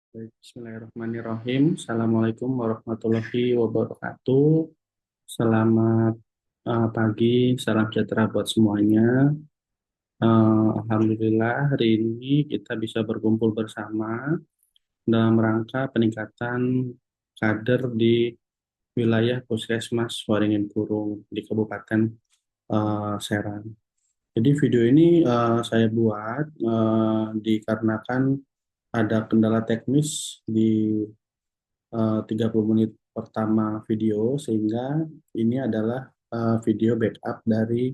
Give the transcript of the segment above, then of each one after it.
Baik, bismillahirrahmanirrahim. Assalamualaikum warahmatullahi wabarakatuh. Selamat pagi, salam sejahtera buat semuanya. Alhamdulillah hari ini kita bisa berkumpul bersama dalam rangka peningkatan kader di wilayah Puskesmas Waringin Kurung di Kabupaten Serang. Jadi video ini saya buat dikarenakan ada kendala teknis di 30 menit pertama video, sehingga ini adalah video backup dari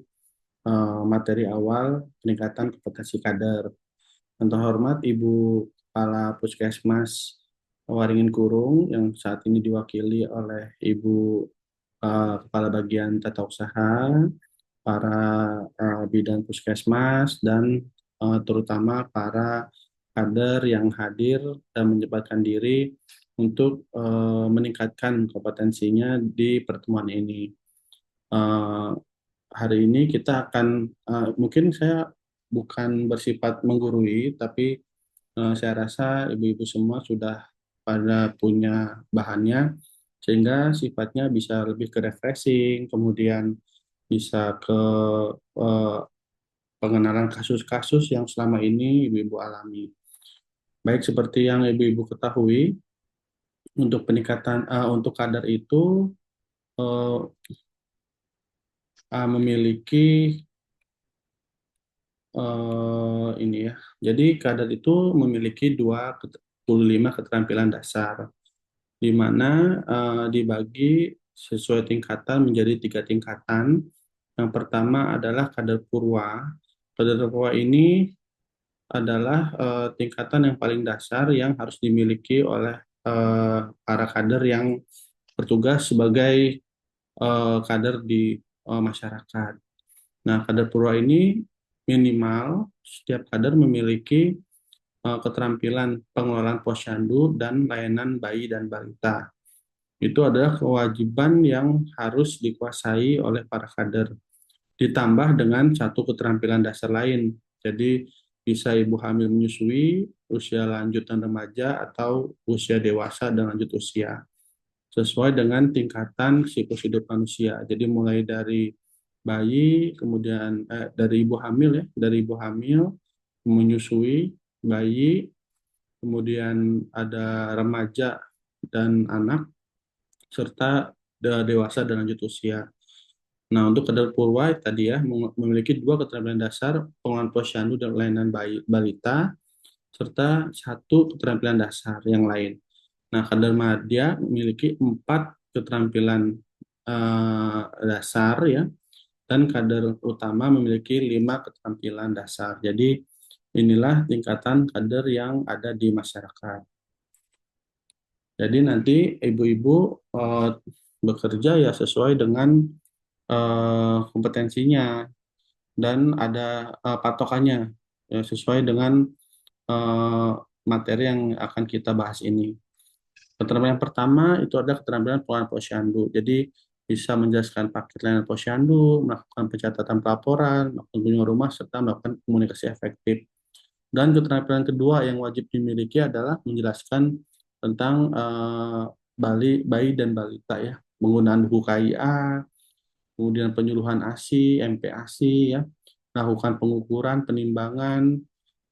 materi awal peningkatan kompetensi kader. Yang terhormat Ibu Kepala Puskesmas Waringin Kurung yang saat ini diwakili oleh Ibu Kepala Bagian Tata Usaha, para bidan puskesmas, dan terutama para kader yang hadir dan menyempatkan diri untuk meningkatkan kompetensinya di pertemuan ini. Eh, Hari ini kita akan, mungkin saya bukan bersifat menggurui, tapi saya rasa ibu-ibu semua sudah pada punya bahannya, sehingga sifatnya bisa lebih ke refreshing, kemudian bisa ke eh, pengenalan kasus-kasus yang selama ini ibu-ibu alami. Baik seperti yang ibu-ibu ketahui, untuk peningkatan untuk kadar itu eh, memiliki ini ya. Jadi kadar itu memiliki 25 keterampilan dasar, di mana dibagi sesuai tingkatan menjadi 3 tingkatan. Yang pertama adalah kadar purwa. Kadar purwa ini adalah tingkatan yang paling dasar yang harus dimiliki oleh para kader yang bertugas sebagai kader di masyarakat. Nah, kader purwa ini minimal setiap kader memiliki keterampilan pengelolaan posyandu dan layanan bayi dan balita. Itu adalah kewajiban yang harus dikuasai oleh para kader. Ditambah dengan satu keterampilan dasar lain. Jadi bisa ibu hamil menyusui, usia lanjut dan remaja, atau usia dewasa dan lanjut usia. Sesuai dengan tingkatan siklus hidup manusia. Jadi mulai dari bayi, kemudian dari ibu hamil ya, dari ibu hamil, menyusui, bayi, kemudian ada remaja dan anak, serta dewasa dan lanjut usia. Nah, untuk kadar purwa tadi ya, memiliki dua keterampilan dasar, pengelolaan posyandu dan layanan bayi, balita, serta satu keterampilan dasar yang lain. Nah, kadar madya memiliki 4 keterampilan dasar ya, dan kader utama memiliki 5 keterampilan dasar. Jadi inilah tingkatan kader yang ada di masyarakat. Jadi nanti ibu-ibu bekerja ya sesuai dengan kompetensinya, dan ada patokannya ya, sesuai dengan eh, materi yang akan kita bahas ini. Keterampilan pertama itu ada keterampilan pengelolaan posyandu. Jadi bisa menjelaskan paket layanan posyandu, melakukan pencatatan pelaporan, melakukan kunjungan rumah, serta melakukan komunikasi efektif. Dan keterampilan kedua yang wajib dimiliki adalah menjelaskan tentang bayi dan balita ya, penggunaan buku KIA, kemudian penyuluhan ASI, MPASI ya, melakukan pengukuran, penimbangan,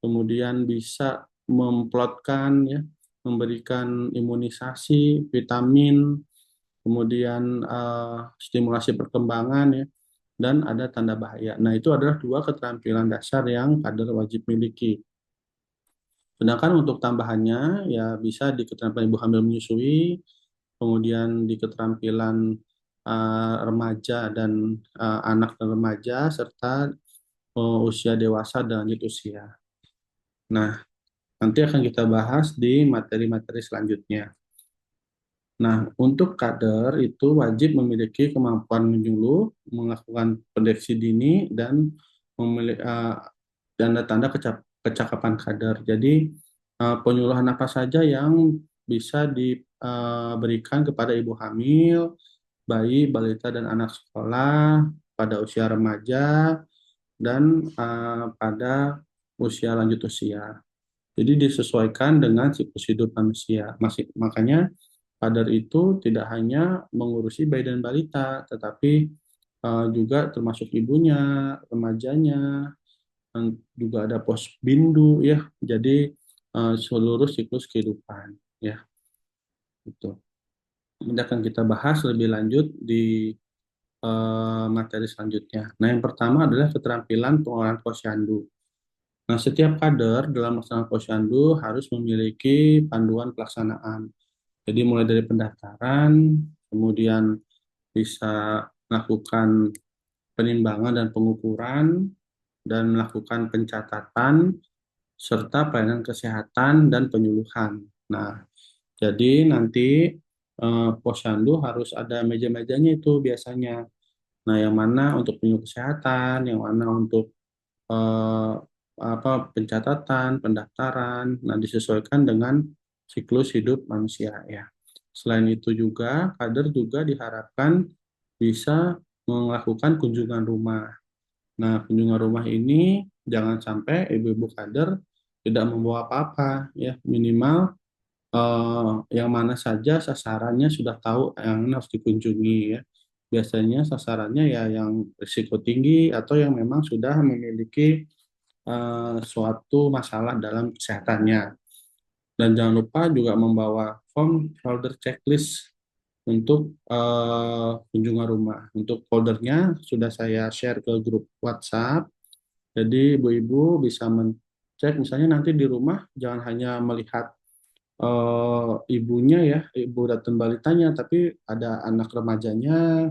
kemudian bisa memplotkan ya, memberikan imunisasi, vitamin, kemudian stimulasi perkembangan ya, dan ada tanda bahaya. Nah, itu adalah dua keterampilan dasar yang kader wajib miliki. Sedangkan untuk tambahannya ya bisa di keterampilan ibu hamil menyusui, kemudian di keterampilan remaja dan anak dan remaja, serta usia dewasa dan lanjut usia. Nah, nanti akan kita bahas di materi-materi selanjutnya. Nah, untuk kader itu wajib memiliki kemampuan menyuluh, melakukan pendeteksi dini, dan memiliki tanda-tanda kecakapan kader. Jadi, penyuluhan apa saja yang bisa diberikan kepada ibu hamil, bayi, balita, dan anak sekolah pada usia remaja, dan pada usia lanjut usia. Jadi disesuaikan dengan siklus hidup manusia. Makanya kadar itu tidak hanya mengurusi bayi dan balita, tetapi juga termasuk ibunya, remajanya, dan juga ada posbindu ya. Jadi seluruh siklus kehidupan ya itu. Ini akan kita bahas lebih lanjut di materi selanjutnya. Nah, yang pertama adalah keterampilan pengolahan posyandu. Nah, setiap kader dalam melaksanakan posyandu harus memiliki panduan pelaksanaan. Jadi mulai dari pendaftaran, kemudian bisa melakukan penimbangan dan pengukuran, dan melakukan pencatatan, serta pelayanan kesehatan dan penyuluhan. Nah, jadi nanti posyandu harus ada meja-mejanya itu biasanya. Nah, yang mana untuk penyuluh kesehatan, yang mana untuk eh, pencatatan, pendaftaran, nah disesuaikan dengan siklus hidup manusia ya. Selain itu juga, kader juga diharapkan bisa melakukan kunjungan rumah. Nah, kunjungan rumah ini jangan sampai ibu-ibu kader tidak membawa apa-apa ya, minimal yang mana saja sasarannya sudah tahu yang harus dikunjungi ya. Biasanya sasarannya ya yang risiko tinggi atau yang memang sudah memiliki suatu masalah dalam kesehatannya. Dan jangan lupa juga membawa form folder checklist untuk kunjungan rumah. Untuk foldernya sudah saya share ke grup WhatsApp. Jadi ibu-ibu bisa mencek misalnya nanti di rumah jangan hanya melihat ibunya ya, ibu dan balitanya, tapi ada anak remajanya,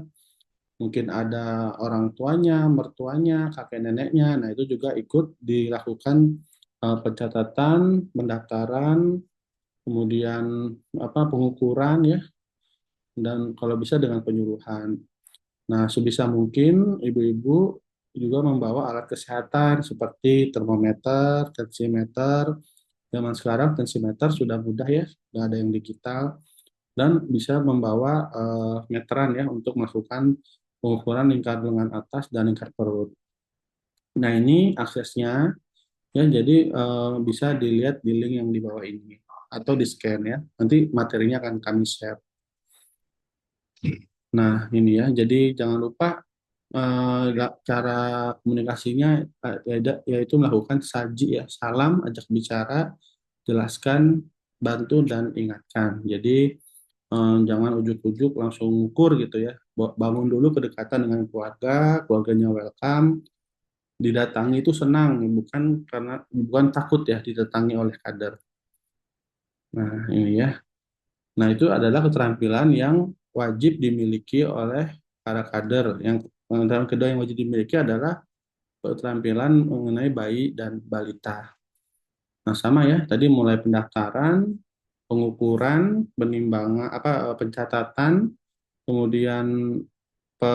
mungkin ada orang tuanya, mertuanya, kakek neneknya. Nah, itu juga ikut dilakukan pencatatan, pendaftaran, kemudian pengukuran ya, dan kalau bisa dengan penyuluhan. Nah, sebisa mungkin ibu-ibu juga membawa alat kesehatan seperti termometer, tensimeter. Zaman sekarang tensimeter sudah mudah ya, sudah ada yang digital dan bisa membawa meteran ya untuk melakukan pengukuran lingkar lengan atas dan lingkar perut. Nah, ini aksesnya ya, jadi bisa dilihat di link yang di bawah ini atau di scan ya. Nanti materinya akan kami share. Nah, ini ya. Jadi jangan lupa cara komunikasinya yaitu melakukan saji ya, salam, ajak bicara, jelaskan, bantu dan ingatkan. Jadi jangan ujuk-ujuk langsung ukur gitu ya. Bangun dulu kedekatan dengan keluarga, keluarganya welcome, didatangi itu senang, bukan takut ya didatangi oleh kader. Nah, ini ya. Nah, itu adalah keterampilan yang wajib dimiliki oleh para kader. Yang kedua yang wajib dimiliki adalah keterampilan mengenai bayi dan balita. Nah, sama ya, tadi mulai pendaftaran, pengukuran, penimbangan, pencatatan, kemudian pe,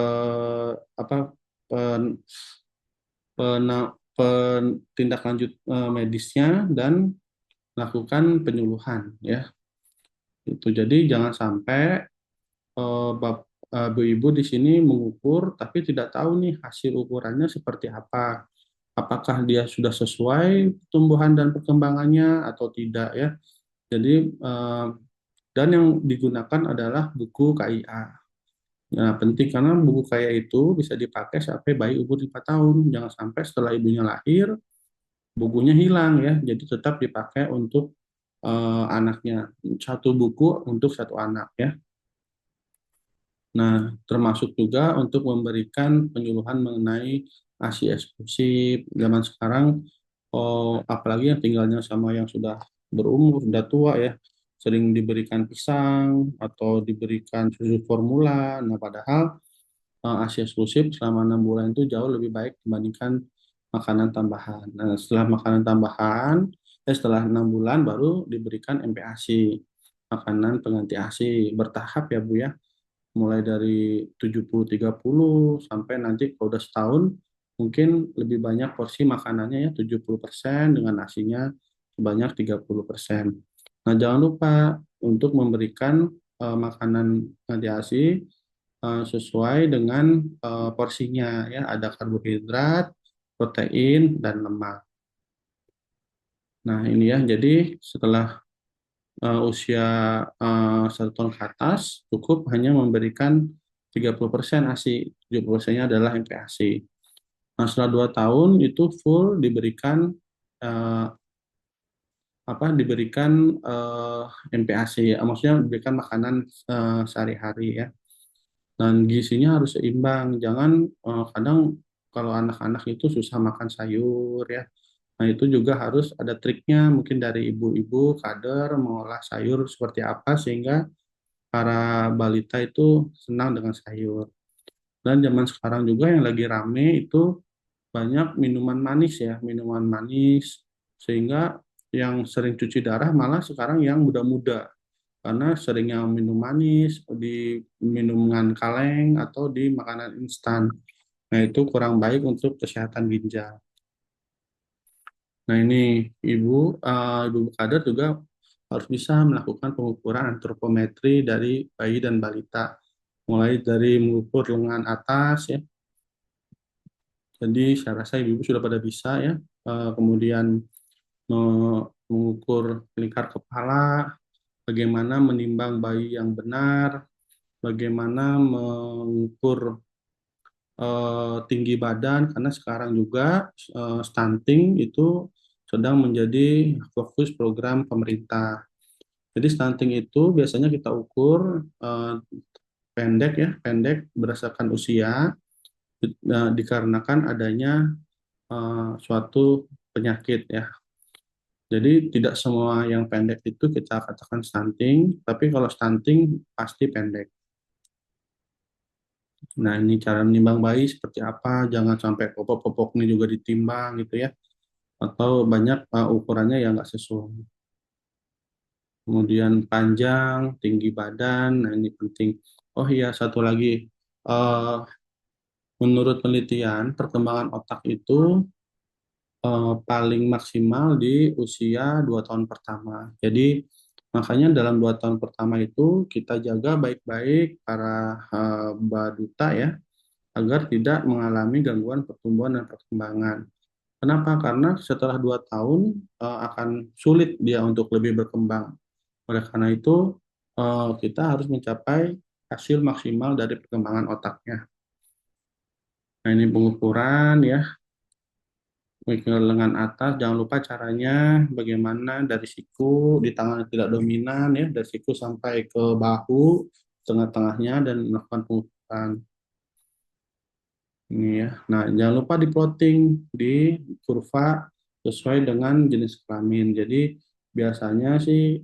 apa, pen, tindak lanjut medisnya dan melakukan penyuluhan ya. Itu jadi jangan sampai ibu-ibu di sini mengukur tapi tidak tahu nih hasil ukurannya seperti apa. Apakah dia sudah sesuai tumbuhan dan perkembangannya atau tidak ya. Jadi dan yang digunakan adalah buku KIA. Nah, penting karena buku KIA itu bisa dipakai sampai bayi umur 4 tahun. Jangan sampai setelah ibunya lahir bukunya hilang ya. Jadi tetap dipakai untuk anaknya. Satu buku untuk satu anak ya. Nah, termasuk juga untuk memberikan penyuluhan mengenai ASI eksklusif. Zaman sekarang, apalagi yang tinggalnya sama yang sudah berumur, sudah tua ya, sering diberikan pisang atau diberikan susu formula. Nah, padahal ASI eksklusif selama 6 bulan itu jauh lebih baik dibandingkan makanan tambahan. Nah, setelah 6 bulan baru diberikan MPASI, makanan pengganti ASI bertahap ya Bu ya, mulai dari 70-30 sampai nanti kalau udah setahun mungkin lebih banyak porsi makanannya ya 70% dengan nasinya sebanyak 30%. Nah, jangan lupa untuk memberikan makanan ASI sesuai dengan porsinya ya, ada karbohidrat, protein dan lemak. Nah, ini ya, jadi setelah usia 1 tahun ke atas, cukup hanya memberikan 30% ASI, 70%-nya adalah MPASI. Nah, setelah 2 tahun itu full diberikan eh, diberikan MPASI, maksudnya diberikan makanan sehari-hari ya. Dan gizinya harus seimbang. Jangan kadang kalau anak-anak itu susah makan sayur ya. Nah, itu juga harus ada triknya mungkin dari ibu-ibu kader mengolah sayur seperti apa sehingga para balita itu senang dengan sayur. Dan zaman sekarang juga yang lagi rame itu banyak minuman manis ya, minuman manis sehingga yang sering cuci darah malah sekarang yang muda-muda karena seringnya minum manis di minuman kaleng atau di makanan instan. Nah, itu kurang baik untuk kesehatan ginjal. Nah, ini ibu kader juga harus bisa melakukan pengukuran antropometri dari bayi dan balita, mulai dari mengukur lengan atas ya. Jadi saya rasa ibu-ibu sudah pada bisa ya. Kemudian mengukur lingkar kepala, bagaimana menimbang bayi yang benar, bagaimana mengukur tinggi badan, karena sekarang juga stunting itu sedang menjadi fokus program pemerintah. Jadi stunting itu biasanya kita ukur pendek ya, pendek berdasarkan usia, dikarenakan adanya suatu penyakit ya. Jadi tidak semua yang pendek itu kita katakan stunting, tapi kalau stunting pasti pendek. Nah, ini cara menimbang bayi seperti apa, jangan sampai popok-popoknya juga ditimbang gitu ya, atau banyak ukurannya yang nggak sesuai. Kemudian panjang, tinggi badan, nah ini penting. Oh iya, satu lagi, Eh, menurut penelitian, perkembangan otak itu paling maksimal di usia 2 tahun pertama. Jadi makanya dalam 2 tahun pertama itu kita jaga baik-baik para baduta ya, agar tidak mengalami gangguan pertumbuhan dan perkembangan. Kenapa? Karena setelah 2 tahun akan sulit dia untuk lebih berkembang. Oleh karena itu kita harus mencapai hasil maksimal dari perkembangan otaknya. Nah, ini pengukuran ya, ke lengan atas. Jangan lupa caranya bagaimana dari siku di tangan yang tidak dominan ya, dari siku sampai ke bahu, tengah-tengahnya dan melakukan pengukuran. Ini ya. Nah, jangan lupa di plotting di kurva sesuai dengan jenis kelamin. Jadi biasanya sih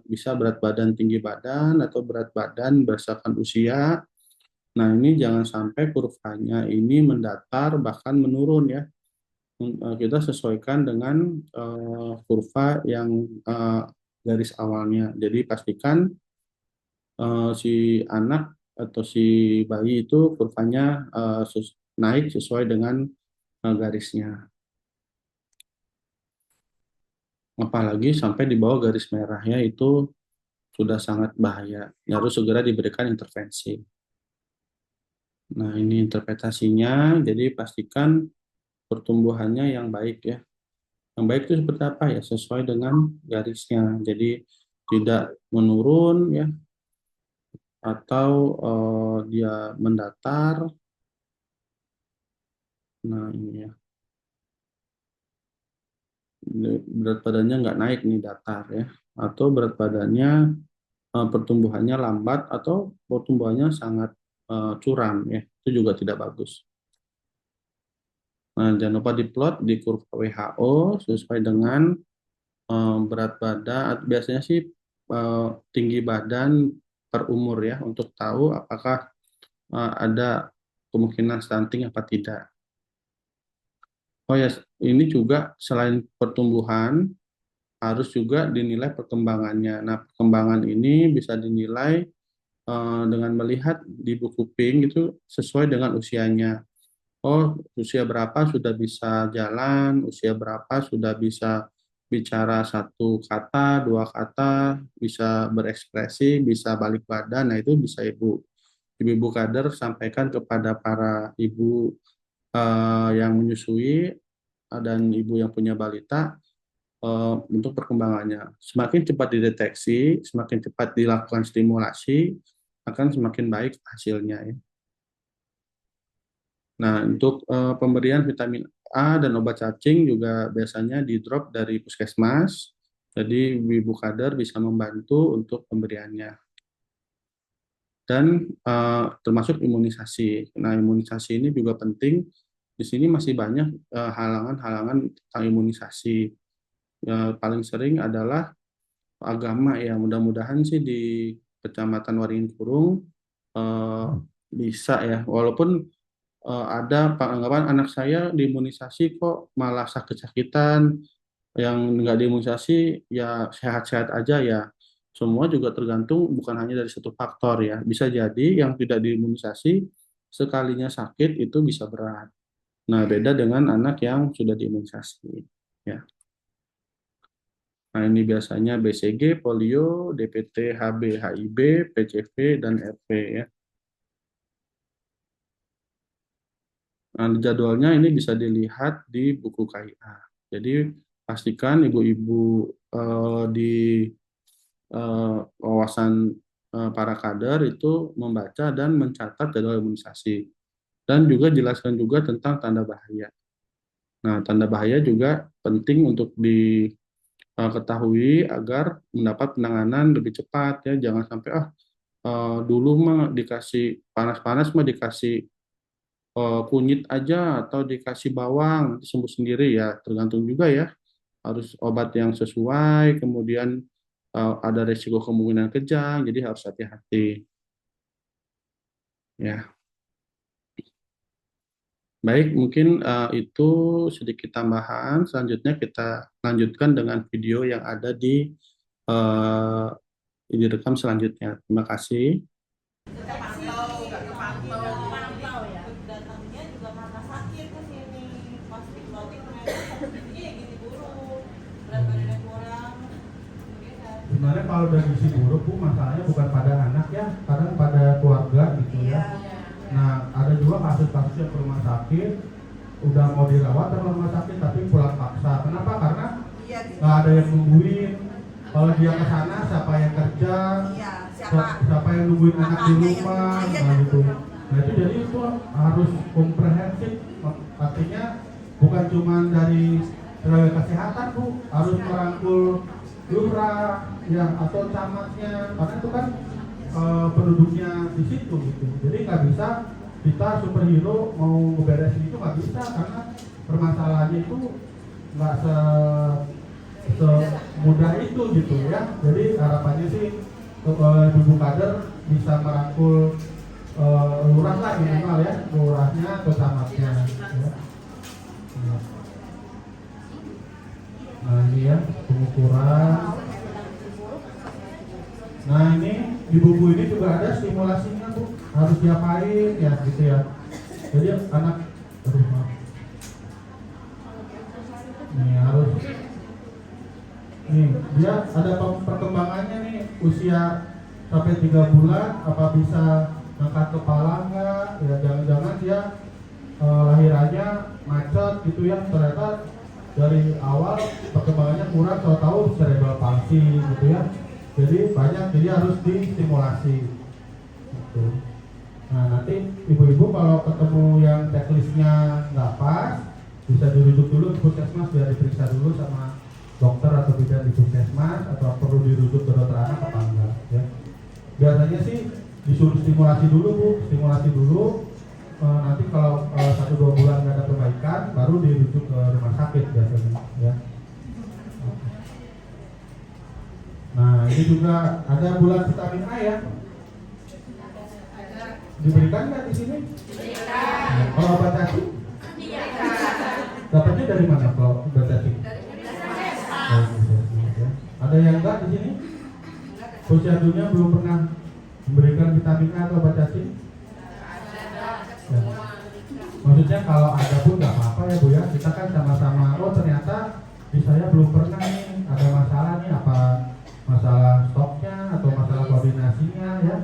bisa berat badan tinggi badan atau berat badan berdasarkan usia. Nah, ini jangan sampai kurvanya ini mendatar bahkan menurun ya. Kita sesuaikan dengan kurva yang eh, garis awalnya. Jadi pastikan si anak atau si bayi itu kurvanya naik sesuai dengan garisnya. Apalagi sampai di bawah garis merahnya itu sudah sangat bahaya. Harus segera diberikan intervensi. Nah, ini interpretasinya. Jadi pastikan pertumbuhannya yang baik ya. Yang baik itu seperti apa ya? Sesuai dengan garisnya. Jadi tidak menurun ya atau dia mendatar. Nah, ini ya. Berat badannya nggak naik nih datar ya. Atau berat badannya pertumbuhannya lambat atau pertumbuhannya sangat curam ya. Itu juga tidak bagus. Nah, jangan lupa diplot di kurva WHO sesuai dengan berat badan. Biasanya sih tinggi badan per umur ya untuk tahu apakah ada kemungkinan stunting apa tidak. Oh ya, ini juga selain pertumbuhan harus juga dinilai perkembangannya. Nah, perkembangan ini bisa dinilai dengan melihat di buku PING itu sesuai dengan usianya. Oh, usia berapa sudah bisa jalan, usia berapa sudah bisa bicara 1 kata, 2 kata, bisa berekspresi, bisa balik badan. Nah, itu bisa ibu-ibu kader sampaikan kepada para ibu yang menyusui dan ibu yang punya balita untuk perkembangannya. Semakin cepat dideteksi, semakin cepat dilakukan stimulasi, akan semakin baik hasilnya ya. Nah, untuk pemberian vitamin A dan obat cacing juga biasanya di drop dari puskesmas. Jadi Ibu Kader bisa membantu untuk pemberiannya. Dan termasuk imunisasi. Nah, imunisasi ini juga penting. Di sini masih banyak halangan-halangan tentang imunisasi. Paling sering adalah agama ya. Mudah-mudahan sih di Kecamatan Waringin Kurung bisa ya. Walaupun ada anggapan anak saya diimunisasi kok malah sakit-sakitan, yang nggak diimunisasi ya sehat-sehat aja ya. Semua juga tergantung bukan hanya dari satu faktor ya. Bisa jadi yang tidak diimunisasi sekalinya sakit itu bisa berat. Nah, beda dengan anak yang sudah diimunisasi. Ya. Nah, ini biasanya BCG, polio, DPT, HB, HIV, PCV, dan RV ya. Nah, jadwalnya ini bisa dilihat di buku KIA. Jadi, pastikan ibu-ibu di wawasan para kader itu membaca dan mencatat jadwal imunisasi. Dan juga jelaskan juga tentang tanda bahaya. Nah, tanda bahaya juga penting untuk diketahui agar mendapat penanganan lebih cepat ya. Jangan sampai dulu mah dikasih panas-panas mah dikasih kunyit aja atau dikasih bawang nanti sembuh sendiri ya. Tergantung juga ya. Harus obat yang sesuai, kemudian ada resiko kemungkinan kejang, jadi harus hati-hati. Ya, baik, mungkin itu sedikit tambahan. Selanjutnya kita lanjutkan dengan video yang ada di direkam selanjutnya. Terima kasih. Sebenarnya kalau dari gizi buruk Bu, masalahnya bukan pada anak ya, kadang pada keluarga gitu ya. Nah, ada juga kasus-kasus yang ke rumah sakit udah mau dirawat di rumah sakit tapi pulang paksa. Kenapa? Karena nggak ada yang nungguin. Kalau dia ke sana siapa yang kerja? Siapa yang nungguin anak di rumah? Nah, gitu. Nah, itu jadi itu harus komprehensif. Artinya bukan cuma dari tenaga kesehatan Bu, harus merangkul lurah ya atau camatnya, karena itu kan penduduknya di situ gitu. Jadi nggak bisa kita superhero mau ngeberesin itu, nggak bisa, karena permasalahannya itu nggak semudah itu gitu ya. Jadi harapannya sih Ibu Kader bisa merangkul lurah lah minimal ya, lurahnya atau camatnya ya. Nah ini ya pengukuran. Nah ini di buku ini juga ada stimulasinya Bu, harus diapain ya gitu ya. Jadi anak nih harus nih dia ada perkembangannya nih, usia sampai 3 bulan apa bisa angkat kepala enggak ya, jangan-jangan dia lahirannya macet gitu ya, ternyata dari awal perkembangannya kurang, tahu-tahu cerebral palsy gitu ya. Jadi banyak, jadi harus distimulasi gitu. Nah nanti ibu-ibu kalau ketemu yang checklistnya nggak pas, bisa dirujuk dulu ke puskesmas biar diperiksa dulu sama dokter atau bidan di puskesmas, atau perlu dirujuk ke dokter anak apa enggak ya. Biasanya sih disuruh stimulasi dulu Bu, stimulasi dulu. Nanti kalau 1-2 bulan nggak ada perbaikan, baru dirujuk ke rumah sakit biasanya ya. Nah ini juga ada bulan vitamin A ya. Diberikan nggak di sini? Nah, kalau obat cacing? Dapatnya dari mana kalau obat cacing? Ada yang enggak di sini? Posyandunya belum pernah memberikan vitamin A atau obat cacing? Ya. Maksudnya kalau ada pun nggak apa-apa ya Bu ya. Kita kan sama-sama, oh ternyata di saya belum pernah nih, ada masalah nih, apa masalah stoknya atau masalah koordinasinya ya.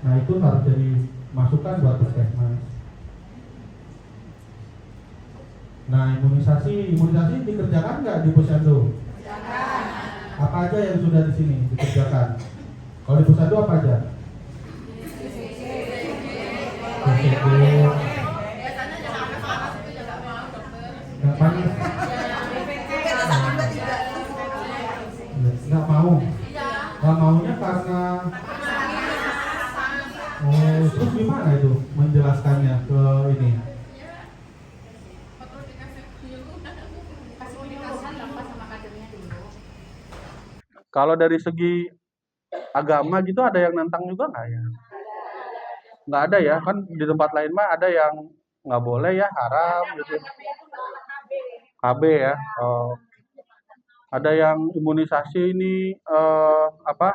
Nah itu harus jadi masukan buat puskesmas. Nah imunisasi dikerjakan nggak di posyandu? Apa aja yang sudah di sini dikerjakan? Kalau di Pusat 2 apa aja? BCG, yang paling nggak mau. Nggak maunya karena terus gimana itu menjelaskannya ke ini? Kalau dari segi agama gitu ada yang nantang juga nggak ya? Nggak ada ya, kan di tempat lain mah ada yang nggak boleh ya, haram gitu. KB ya. Ada yang imunisasi ini apa?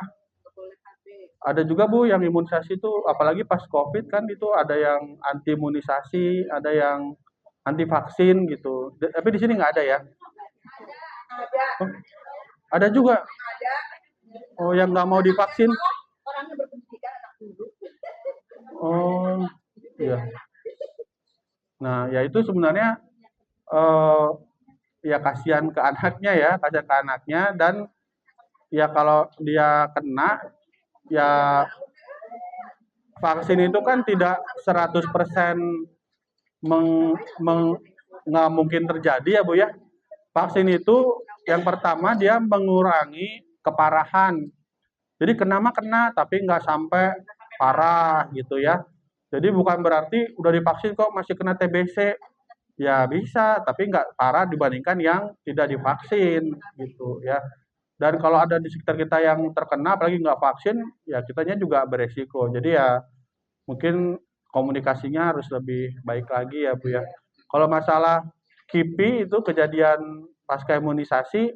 Ada juga Bu yang imunisasi itu apalagi pas COVID kan itu ada yang anti imunisasi, ada yang anti vaksin gitu. Tapi di sini nggak ada ya? Oh, ada juga. Oh, yang nggak mau divaksin? Oh, iya. Nah, ya itu sebenarnya eh, ya kasihan ke anaknya ya, kasihan ke anaknya dan ya kalau dia kena ya vaksin itu kan tidak 100% nggak mungkin terjadi ya Bu ya. Vaksin itu yang pertama dia mengurangi keparahan. Jadi kena mah kena tapi nggak sampai parah gitu ya. Jadi bukan berarti udah divaksin kok masih kena TBC. Ya bisa, tapi nggak parah dibandingkan yang tidak divaksin gitu ya. Dan kalau ada di sekitar kita yang terkena, apalagi nggak vaksin, ya kitanya juga beresiko. Jadi ya mungkin komunikasinya harus lebih baik lagi ya Bu ya. Kalau masalah KIPI itu kejadian pasca imunisasi,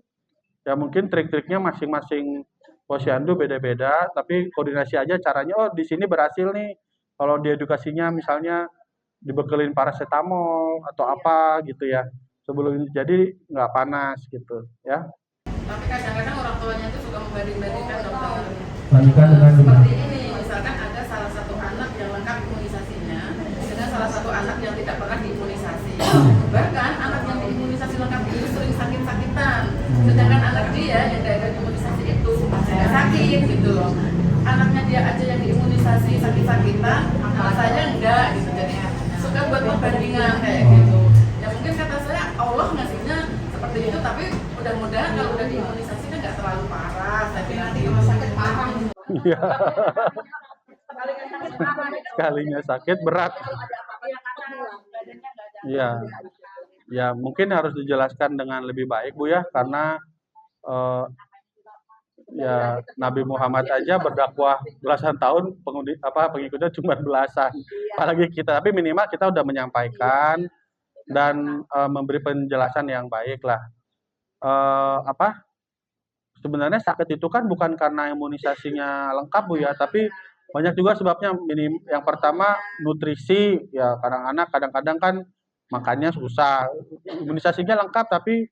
ya mungkin trik-triknya masing-masing posyandu beda-beda, tapi koordinasi aja caranya, oh di sini berhasil nih. Kalau di edukasinya misalnya dibekelin paracetamol atau apa gitu ya. Sebelum jadi nggak panas gitu ya. Tapi kadang-kadang orang tuanya itu suka membanding-bandingkan dokter. Bandingkan dengan Seperti ini, misalkan ada salah satu anak yang lengkap imunisasinya dengan salah satu anak yang tidak pernah diimunisasi. Bahkan anak yang diimunisasi lengkap itu sering sakit-sakitan, sedangkan anak dia yang tidak ada imunisasi itu tidak sakit gitu loh. Anaknya dia aja yang diimunisasi sakit-sakitan, malah saya enggak gitu. Jadi suka buat perbandingan kayak gitu. Ya mungkin kata saya Allah ngasihnya seperti itu, tapi mudah-mudahan kalau udah diimunisasi kan nggak terlalu parah. Saya bilang gitu. Sakit parah. Iya. Sekalinya sakit berat. Iya. Ya mungkin harus dijelaskan dengan lebih baik Bu ya, karena eh, ya Nabi Muhammad aja berdakwah belasan tahun pengikutnya cuma belasan, apalagi kita. Tapi minimal kita udah menyampaikan dan memberi penjelasan yang baik lah. Sebenarnya sakit itu kan bukan karena imunisasinya lengkap Bu ya, tapi banyak juga sebabnya. Yang pertama nutrisi ya, anak kadang-kadang kan makannya susah, imunisasinya lengkap tapi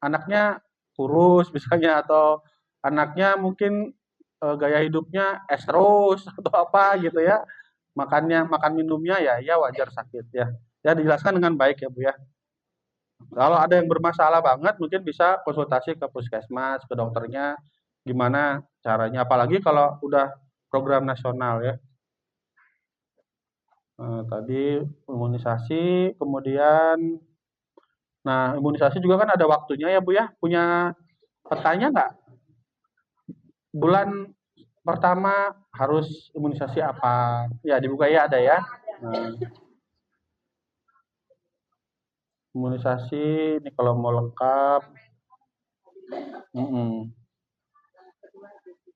anaknya kurus misalnya, atau anaknya mungkin gaya hidupnya es terus atau apa gitu ya, makan minumnya ya wajar sakit ya. Ya dijelaskan dengan baik ya Bu ya. Kalau ada yang bermasalah banget mungkin bisa konsultasi ke puskesmas, ke dokternya gimana caranya. Apalagi kalau udah program nasional ya. Tadi imunisasi, kemudian nah imunisasi juga kan ada waktunya ya Bu ya. Punya petanya nggak? Bulan pertama harus imunisasi apa? Ya dibuka ya ada ya. Nah, imunisasi ini kalau mau lengkap,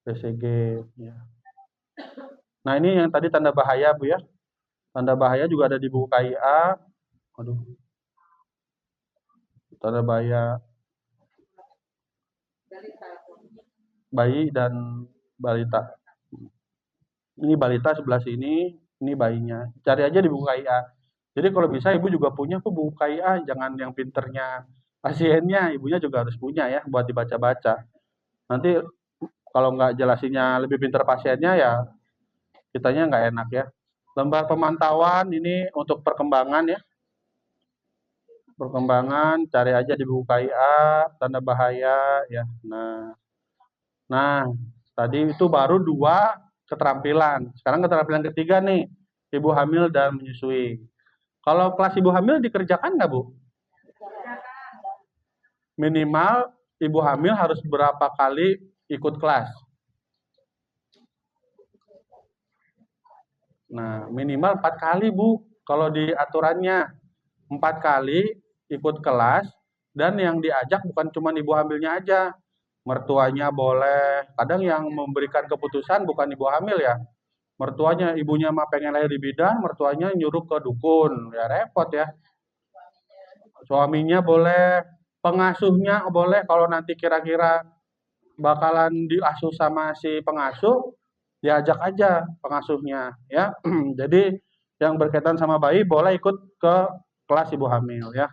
BCG ya. Nah ini yang tadi tanda bahaya Bu ya. Tanda bahaya juga ada di buku KIA. Aduh. Tanda bahaya bayi dan balita. Ini balita sebelah sini, ini bayinya. Cari aja di buku KIA. Jadi kalau bisa ibu juga punya tuh buku KIA, jangan yang pinternya pasiennya, ibunya juga harus punya ya buat dibaca-baca. Nanti kalau nggak jelasinnya lebih pinter pasiennya ya kitanya nggak enak ya. Lembar pemantauan ini untuk perkembangan ya. Perkembangan cari aja di buku KIA, tanda bahaya ya. Nah, Nah, tadi itu baru 2 keterampilan. Sekarang keterampilan ketiga nih, ibu hamil dan menyusui. Kalau kelas ibu hamil dikerjakan nggak, Bu? Minimal ibu hamil harus berapa kali ikut kelas? Nah, minimal 4 kali, Bu. Kalau di aturannya 4 kali ikut kelas, dan yang diajak bukan cuma ibu hamilnya aja. Mertuanya boleh. Kadang yang memberikan keputusan bukan ibu hamil ya. Mertuanya, ibunya mah pengen lahir di bidan, mertuanya nyuruh ke dukun. Ya repot ya. Suaminya boleh, pengasuhnya boleh kalau nanti kira-kira bakalan diasuh sama si pengasuh, diajak aja pengasuhnya ya. Jadi yang berkaitan sama bayi boleh ikut ke kelas ibu hamil ya.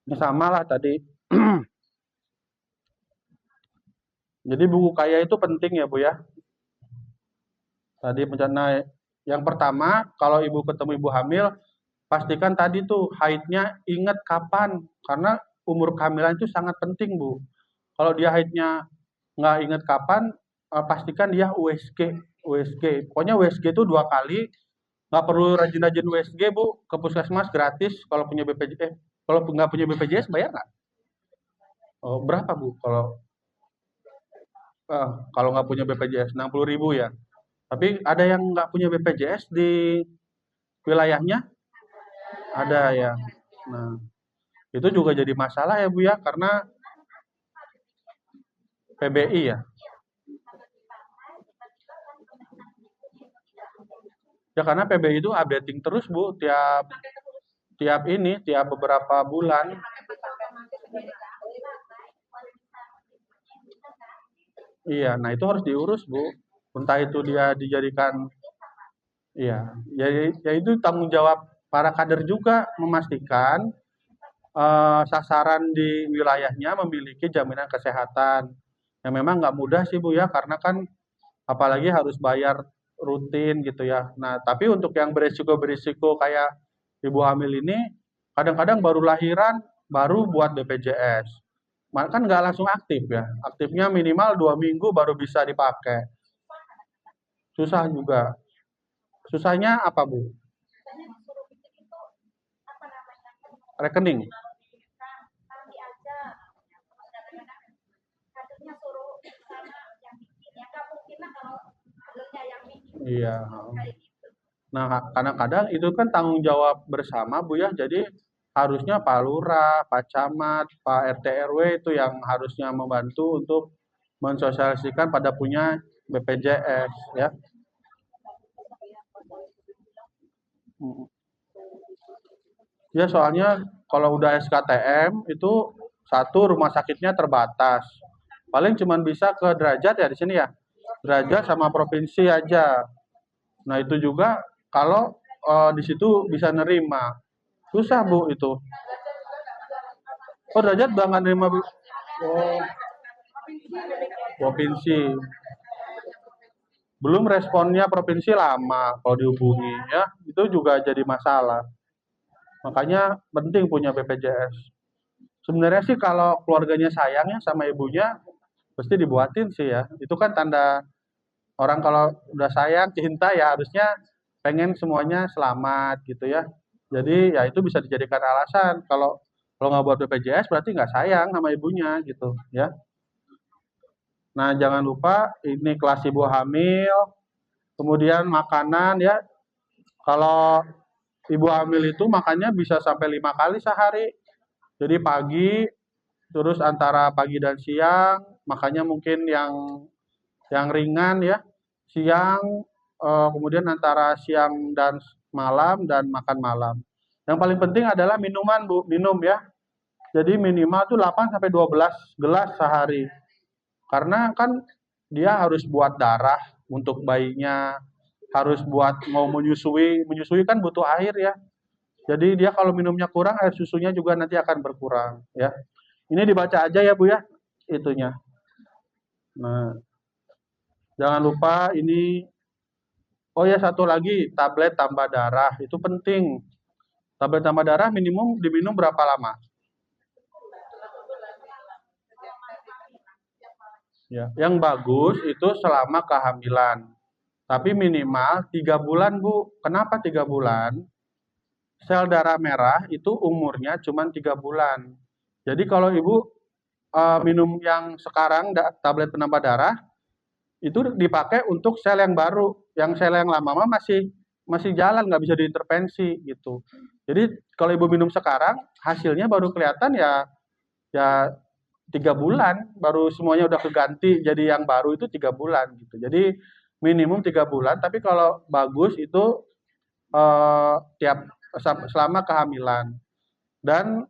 Ini sama lah tadi. Jadi buku kaya itu penting ya Bu ya. Tadi bencana yang pertama, kalau ibu ketemu ibu hamil, pastikan tadi tuh haidnya ingat kapan, karena umur kehamilan itu sangat penting Bu. Kalau dia haidnya nggak ingat kapan, pastikan dia USG. USG. Pokoknya USG itu 2 kali, nggak perlu rajin-rajin USG Bu, ke puskesmas gratis kalau punya BPJS. Kalau nggak punya BPJS bayar nggak? Oh, berapa Bu? Kalau nggak punya BPJS 60.000 ya. Tapi ada yang nggak punya BPJS di wilayahnya? Ada ya. Nah, itu juga jadi masalah ya Bu ya, karena PBI ya. Ya karena PBI itu updating terus Bu, tiap tiap beberapa bulan. Iya, nah itu harus diurus Bu. Entah itu dia dijadikan, iya, ya itu tanggung jawab para kader juga memastikan sasaran di wilayahnya memiliki jaminan kesehatan. Yang memang nggak mudah sih Bu ya, karena kan apalagi harus bayar rutin gitu ya. Nah, tapi untuk yang berisiko-berisiko kayak ibu hamil ini, kadang-kadang baru lahiran, baru buat BPJS. Kan nggak langsung aktif ya. Aktifnya minimal 2 minggu baru bisa dipakai. Susah juga. Susahnya apa Bu? Rekening. Iya. Nah, kadang-kadang itu kan tanggung jawab bersama Bu ya. Jadi harusnya Pak Lurah, Pak Camat, Pak RT RW itu yang harusnya membantu untuk mensosialisasikan pada punya BPJS ya. Mm. Ya soalnya kalau udah SKTM itu satu rumah sakitnya terbatas. Paling cuma bisa ke derajat ya di sini ya. Derajat sama provinsi aja. Nah, itu juga kalau di situ bisa nerima. Susah Bu itu. Oh, derajat udah nggak nerima Bu. Oh, provinsi. Belum responnya provinsi lama kalau dihubungi ya. Itu juga jadi masalah. Makanya penting punya BPJS. Sebenarnya sih kalau keluarganya sayang ya sama ibunya, pasti dibuatin sih ya. Itu kan tanda orang kalau udah sayang, cinta ya harusnya pengen semuanya selamat gitu ya. Jadi ya itu bisa dijadikan alasan kalau nggak buat BPJS berarti nggak sayang sama ibunya gitu ya. Nah jangan lupa ini kelas ibu hamil, kemudian makanan ya. Kalau ibu hamil itu makannya bisa sampai 5 kali sehari. Jadi pagi, terus antara pagi dan siang, makannya mungkin yang ringan ya. Siang, kemudian antara siang dan malam dan makan malam. Yang paling penting adalah minuman Bu, minum ya. Jadi minimal tuh 8 sampai 12 gelas sehari. Karena kan dia harus buat darah untuk bayinya, harus buat mau menyusui, menyusui kan butuh air ya. Jadi dia kalau minumnya kurang, air susunya juga nanti akan berkurang ya. Ini dibaca aja ya Bu ya, itunya. Nah, jangan lupa ini, oh ya satu lagi, tablet tambah darah, itu penting. Tablet tambah darah minimum diminum berapa lama? Ya, yang bagus itu selama kehamilan. Tapi minimal 3 bulan, Bu. Kenapa 3 bulan? Sel darah merah itu umurnya cuma 3 bulan. Jadi kalau Ibu minum yang sekarang tablet penambah darah, itu dipakai untuk sel yang baru. Yang sel yang lama masih jalan, nggak bisa diintervensi gitu. Jadi kalau Ibu minum sekarang, hasilnya baru kelihatan ya 3 bulan, baru semuanya udah keganti jadi yang baru itu 3 bulan gitu. Jadi minimum 3 bulan, tapi kalau bagus itu selama kehamilan. Dan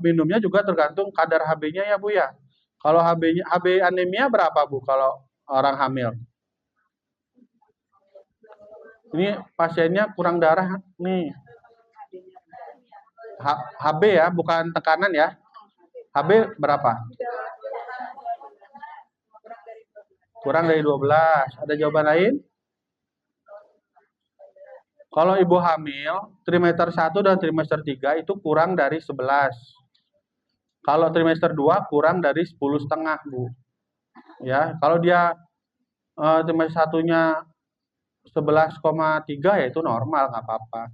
minumnya juga tergantung kadar HB-nya ya Bu ya. Kalau HB anemia berapa Bu kalau orang hamil? Ini pasiennya kurang darah nih. HB ya, bukan tekanan ya. HB berapa? Kurang dari 12. Ada jawaban lain? Kalau ibu hamil, trimester 1 dan trimester 3 itu kurang dari 11. Kalau trimester 2 kurang dari 10,5, Bu. Ya, kalau dia trimester 1-nya 11,3 ya itu normal, nggak apa-apa.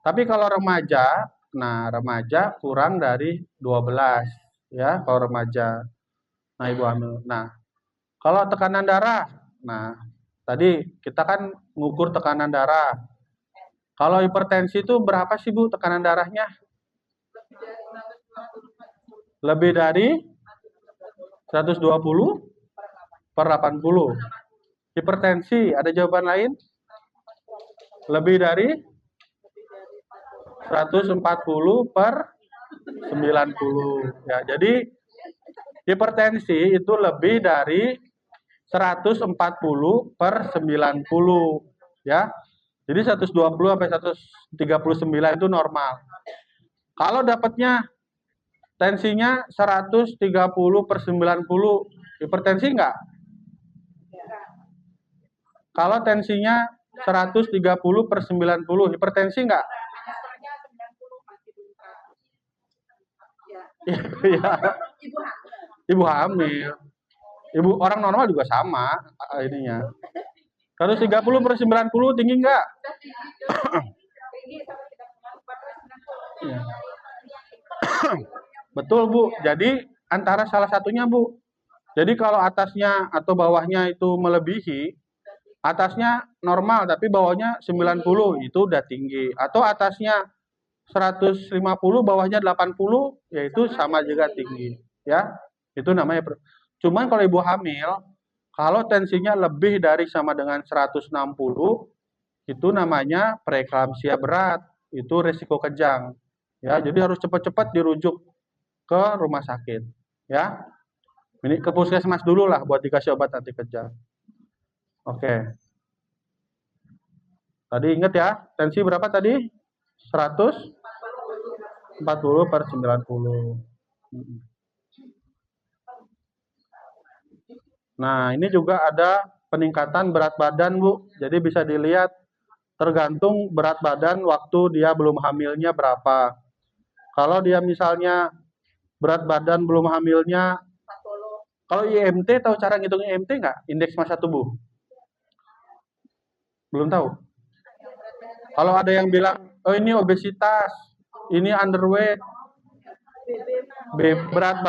Tapi kalau remaja, nah remaja kurang dari 12 ya kalau remaja. Nah, ibu hamil. Nah, kalau tekanan darah, nah tadi kita kan ngukur tekanan darah. Kalau hipertensi itu berapa sih Bu tekanan darahnya? Lebih dari 120 per 80. Hipertensi, ada jawaban lain? Lebih dari 140 per 90. Ya, jadi hipertensi itu lebih dari 140 per 90 ya. Jadi 120 sampai 139 itu normal. Kalau dapatnya tensinya 130 per 90, hipertensi enggak? Kalau tensinya 130 per 90, hipertensi enggak? Iya. Ibu hamil. Ibu orang normal juga sama ininya. 130 per 90 tinggi enggak? Betul Bu. Jadi antara salah satunya Bu. Jadi kalau atasnya atau bawahnya itu melebihi, atasnya normal tapi bawahnya 90 itu udah tinggi. Atau atasnya 150 bawahnya 80 yaitu sama juga tinggi ya. Itu namanya. Cuman kalau ibu hamil kalau tensinya lebih dari sama dengan 160 itu namanya preeklamsia berat. Itu risiko kejang. Ya, jadi harus cepat-cepat dirujuk ke rumah sakit ya. Ini ke puskesmas dulu lah buat dikasih obat anti kejang. Oke. Tadi ingat ya, tensi berapa tadi? 140 per 90. Nah, ini juga ada peningkatan berat badan, Bu. Jadi bisa dilihat tergantung berat badan waktu dia belum hamilnya berapa. Kalau dia misalnya berat badan belum hamilnya, kalau IMT tahu cara ngitung IMT nggak? Indeks massa tubuh? Belum tahu? Kalau ada yang bilang, oh ini obesitas, ini underweight, berat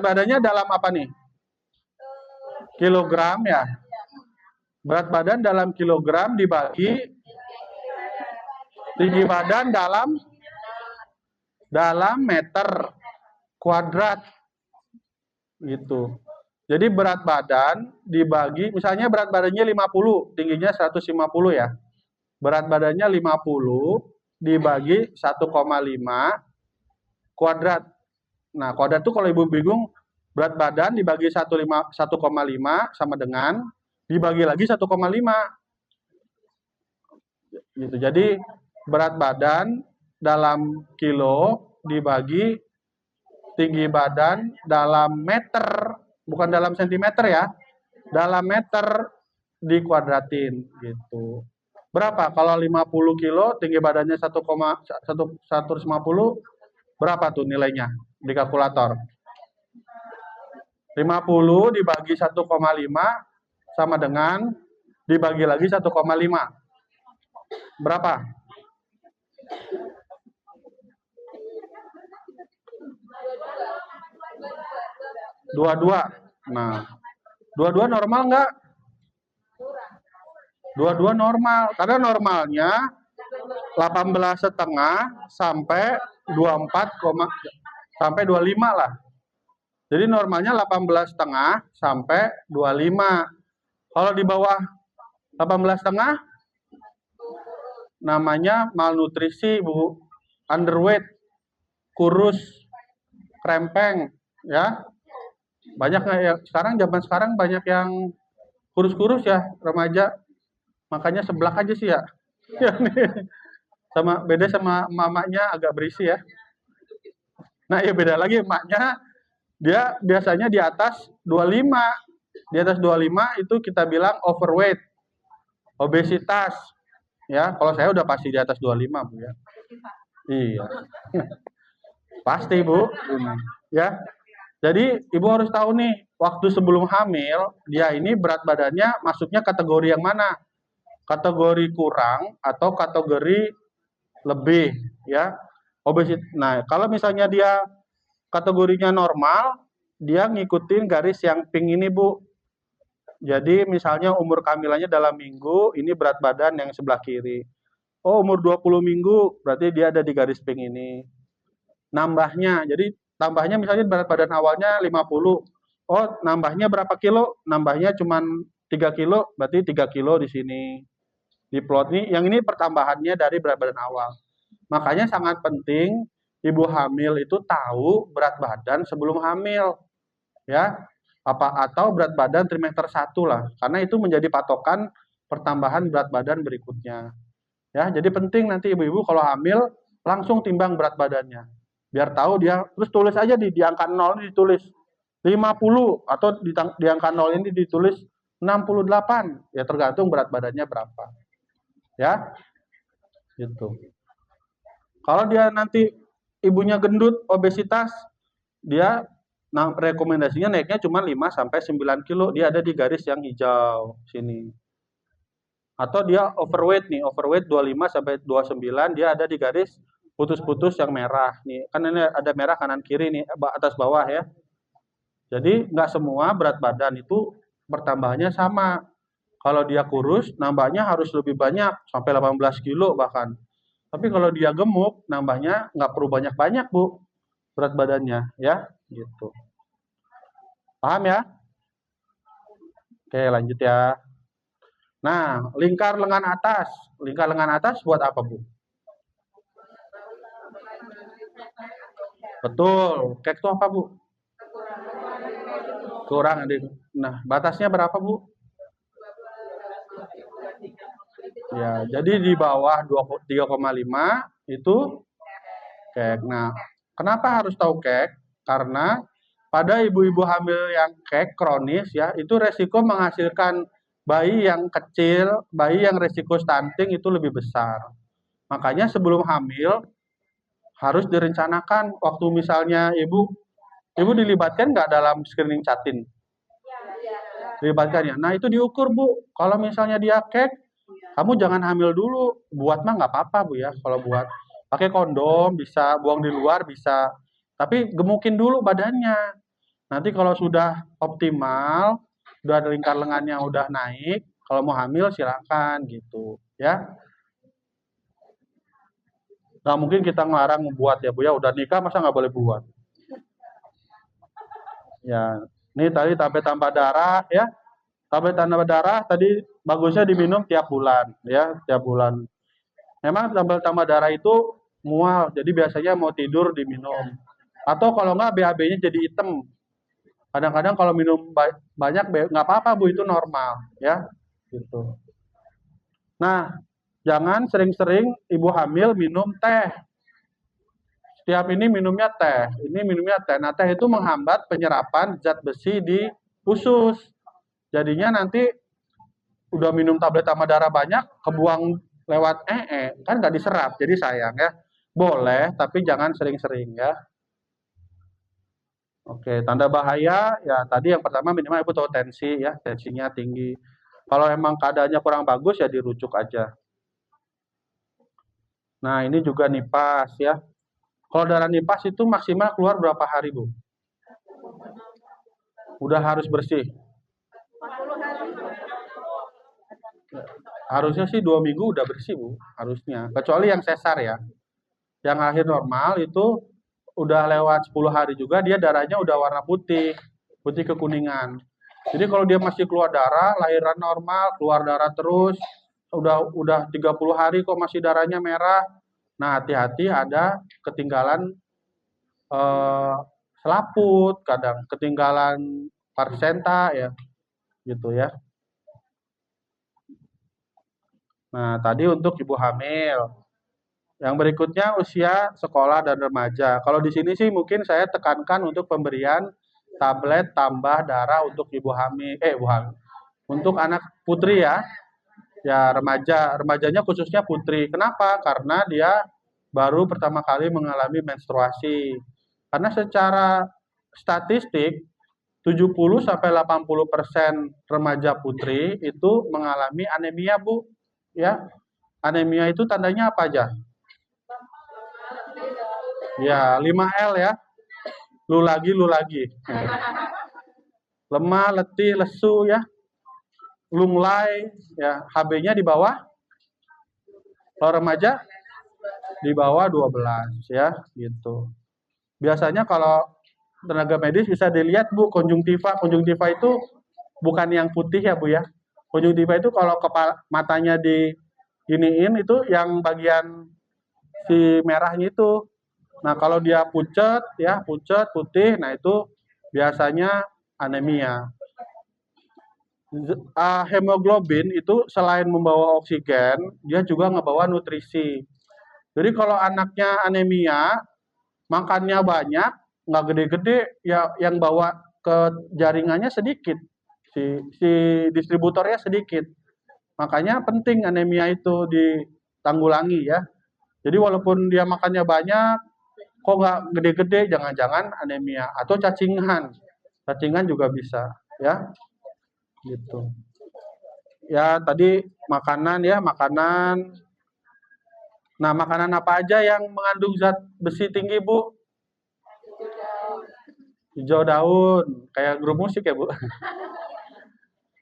badannya dalam apa nih? Kilogram ya. Berat badan dalam kilogram dibagi tinggi badan dalam meter kuadrat gitu. Jadi berat badan dibagi, misalnya berat badannya 50, tingginya 150 ya. Berat badannya 50 dibagi 1,5 kuadrat. Nah, kuadrat itu kalau ibu bingung, berat badan dibagi 1,5 sama dengan dibagi lagi 1,5. Gitu. Jadi berat badan dalam kilo dibagi tinggi badan dalam meter, bukan dalam sentimeter ya. Dalam meter dikuadratin gitu. Berapa? Kalau 50 kilo tinggi badannya 150, berapa tuh nilainya di kalkulator? 50 dibagi 1,5 sama dengan dibagi lagi 1,5. Berapa? Dua-dua. Nah, dua-dua normal nggak? Dua-dua normal. Karena normalnya 18,5 sampai 24, sampai 25 lah. Jadi normalnya 18,5 sampai 25. Kalau di bawah 18,5 namanya malnutrisi, Bu. Underweight, kurus, krempeng, ya. Banyak ya sekarang, zaman sekarang banyak yang kurus-kurus ya, remaja. Makanya seblak aja sih ya. Sama beda sama mamanya agak berisi ya. Nah, ya beda lagi emaknya, dia biasanya di atas 25. Di atas 25 itu kita bilang overweight, obesitas. Ya, kalau saya udah pasti di atas 25, Bu ya. Iya. Pasti, Bu. Ya. Jadi, Ibu harus tahu nih, waktu sebelum hamil, dia ini berat badannya masuknya kategori yang mana? Kategori kurang atau kategori lebih, ya. Obesitas. Nah, kalau misalnya dia kategorinya normal, dia ngikutin garis yang pink ini, Bu. Jadi misalnya umur kehamilannya dalam minggu, ini berat badan yang sebelah kiri. Oh, umur 20 minggu, berarti dia ada di garis pink ini. Nambahnya, jadi tambahnya misalnya berat badan awalnya 50. Oh, nambahnya berapa kilo? Nambahnya cuma 3 kilo, berarti 3 kilo di sini. Di plot nih, yang ini pertambahannya dari berat badan awal. Makanya sangat penting ibu hamil itu tahu berat badan sebelum hamil. Ya, atau berat badan trimester 1 lah, karena itu menjadi patokan pertambahan berat badan berikutnya. Ya, jadi penting nanti ibu-ibu kalau hamil langsung timbang berat badannya. Biar tahu dia, terus tulis aja di angka 0 ini ditulis 50 atau di angka 0 ini ditulis 68. Ya tergantung berat badannya berapa. Ya. Gitu. Kalau dia nanti ibunya gendut, obesitas, dia rekomendasinya naiknya cuma 5 sampai 9 kilo, dia ada di garis yang hijau sini. Atau dia overweight nih, overweight 25 sampai 29, dia ada di garis putus-putus yang merah nih. Kan ini ada merah kanan kiri nih, atas bawah ya. Jadi nggak semua berat badan itu pertambahannya sama. Kalau dia kurus, nambahnya harus lebih banyak, sampai 18 kilo bahkan. Tapi kalau dia gemuk, nambahnya nggak perlu banyak-banyak, Bu, berat badannya, ya, gitu. Paham ya? Oke, lanjut ya. Nah, lingkar lengan atas. Lingkar lengan atas buat apa, Bu? Betul. Kek itu apa, Bu? Kurang. Nah, batasnya berapa, Bu? Ya, jadi di bawah 3,5 itu kek. Nah, kenapa harus tahu kek? Karena pada ibu-ibu hamil yang kek kronis ya, itu resiko menghasilkan bayi yang kecil, bayi yang resiko stunting itu lebih besar. Makanya sebelum hamil harus direncanakan waktu misalnya ibu dilibatkan nggak dalam screening catin? Dilibatkan ya. Nah, itu diukur, Bu. Kalau misalnya dia kek, kamu jangan hamil dulu. Buat mah nggak apa-apa, Bu ya. Kalau buat pakai kondom bisa, buang di luar bisa. Tapi gemukin dulu badannya. Nanti kalau sudah optimal, udah ada lingkar lengannya udah naik, kalau mau hamil silakan gitu, ya. Nggak mungkin kita ngelarang membuat ya, Bu ya. Udah nikah masa nggak boleh buat? Ya, ini tadi tablet tambah darah ya. Tablet tambah darah tadi bagusnya diminum tiap bulan ya, tiap bulan. Memang tablet tambah darah itu mual, jadi biasanya mau tidur diminum. Atau kalau nggak BAB-nya jadi hitam. Kadang-kadang kalau minum banyak nggak apa-apa, Bu, itu normal ya. Gitu. Nah, jangan sering-sering ibu hamil minum teh. Setiap ini minumnya teh, ini minumnya teh. Nah, teh itu menghambat penyerapan zat besi di usus. Jadinya nanti udah minum tablet tambah darah banyak, kebuang lewat kan nggak diserap, jadi sayang ya. Boleh, tapi jangan sering-sering ya. Oke, tanda bahaya ya tadi yang pertama minimal ibu tahu tensi ya, tensinya tinggi. Kalau emang keadaannya kurang bagus ya dirujuk aja. Nah ini juga nipas ya. Kalau darah nipas itu maksimal keluar berapa hari bu? Udah harus bersih. Harusnya sih 2 minggu udah bersih bu, harusnya. Kecuali yang sesar ya. Yang lahir normal itu udah lewat 10 hari juga dia darahnya udah warna putih, putih kekuningan. Jadi kalau dia masih keluar darah, lahiran normal, keluar darah terus, udah 30 hari kok masih darahnya merah. Nah, hati-hati ada ketinggalan selaput, kadang ketinggalan parsenta ya, gitu ya. Nah, tadi untuk ibu hamil. Yang berikutnya usia sekolah dan remaja. Kalau di sini sih mungkin saya tekankan untuk pemberian tablet tambah darah untuk ibu hamil, ibu hamil. Untuk anak putri ya. Ya, remajanya khususnya putri. Kenapa? Karena dia baru pertama kali mengalami menstruasi. Karena secara statistik 70 sampai 80% remaja putri itu mengalami anemia, Bu. Ya. Anemia itu tandanya apa aja? Ya, 5L ya. Lu lagi. Lemah, letih, lesu ya. Lunglai ya, HB-nya di bawah. Kalau remaja di bawah 12 ya, gitu. Biasanya kalau tenaga medis bisa dilihat Bu, konjungtiva. Konjungtiva itu bukan yang putih ya Bu ya. Konjungtiva itu kalau kepala matanya diginiin itu yang bagian si merahnya itu. Nah, kalau dia pucat ya, pucat putih, nah itu biasanya anemia. Hemoglobin itu selain membawa oksigen, dia juga ngebawa nutrisi. Jadi kalau anaknya anemia, makannya banyak, nggak gede-gede, ya yang bawa ke jaringannya sedikit, si distributornya sedikit. Makanya penting anemia itu ditanggulangi ya. Jadi walaupun dia makannya banyak, kok nggak gede-gede, jangan-jangan anemia atau cacingan. Cacingan juga bisa ya. Gitu. Ya, tadi makanan ya, makanan. Nah, makanan apa aja yang mengandung zat besi tinggi, Bu? Hijau daun, kayak grup musik ya, Bu.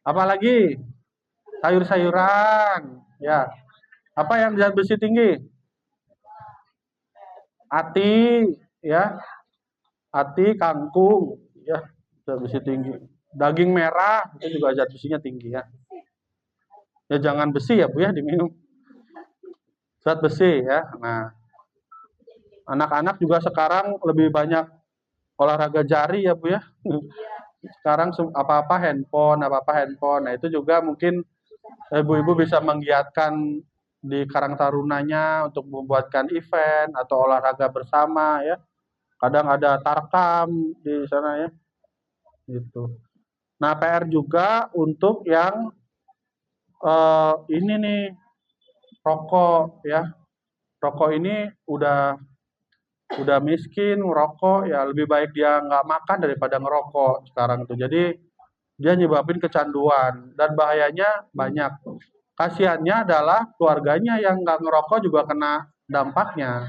Apalagi? Sayur-sayuran, ya. Apa yang zat besi tinggi? Ati, ya. Ati, kangkung, ya, zat besi tinggi. Daging merah itu juga zat besinya tinggi ya. Ya jangan besi ya Bu ya diminum. Zat besi ya. Nah, anak-anak juga sekarang lebih banyak olahraga jari ya Bu ya. Sekarang apa-apa handphone. Nah, itu juga mungkin ibu-ibu bisa menggiatkan di Karang Tarunanya untuk membuatkan event atau olahraga bersama ya. Kadang ada tarkam di sana ya. Gitu. Nah, PR juga untuk yang ini nih rokok ya. Rokok ini udah miskin ngerokok ya, lebih baik dia nggak makan daripada ngerokok sekarang itu. Jadi dia nyebabin kecanduan dan bahayanya banyak. Kasihannya adalah keluarganya yang nggak ngerokok juga kena dampaknya.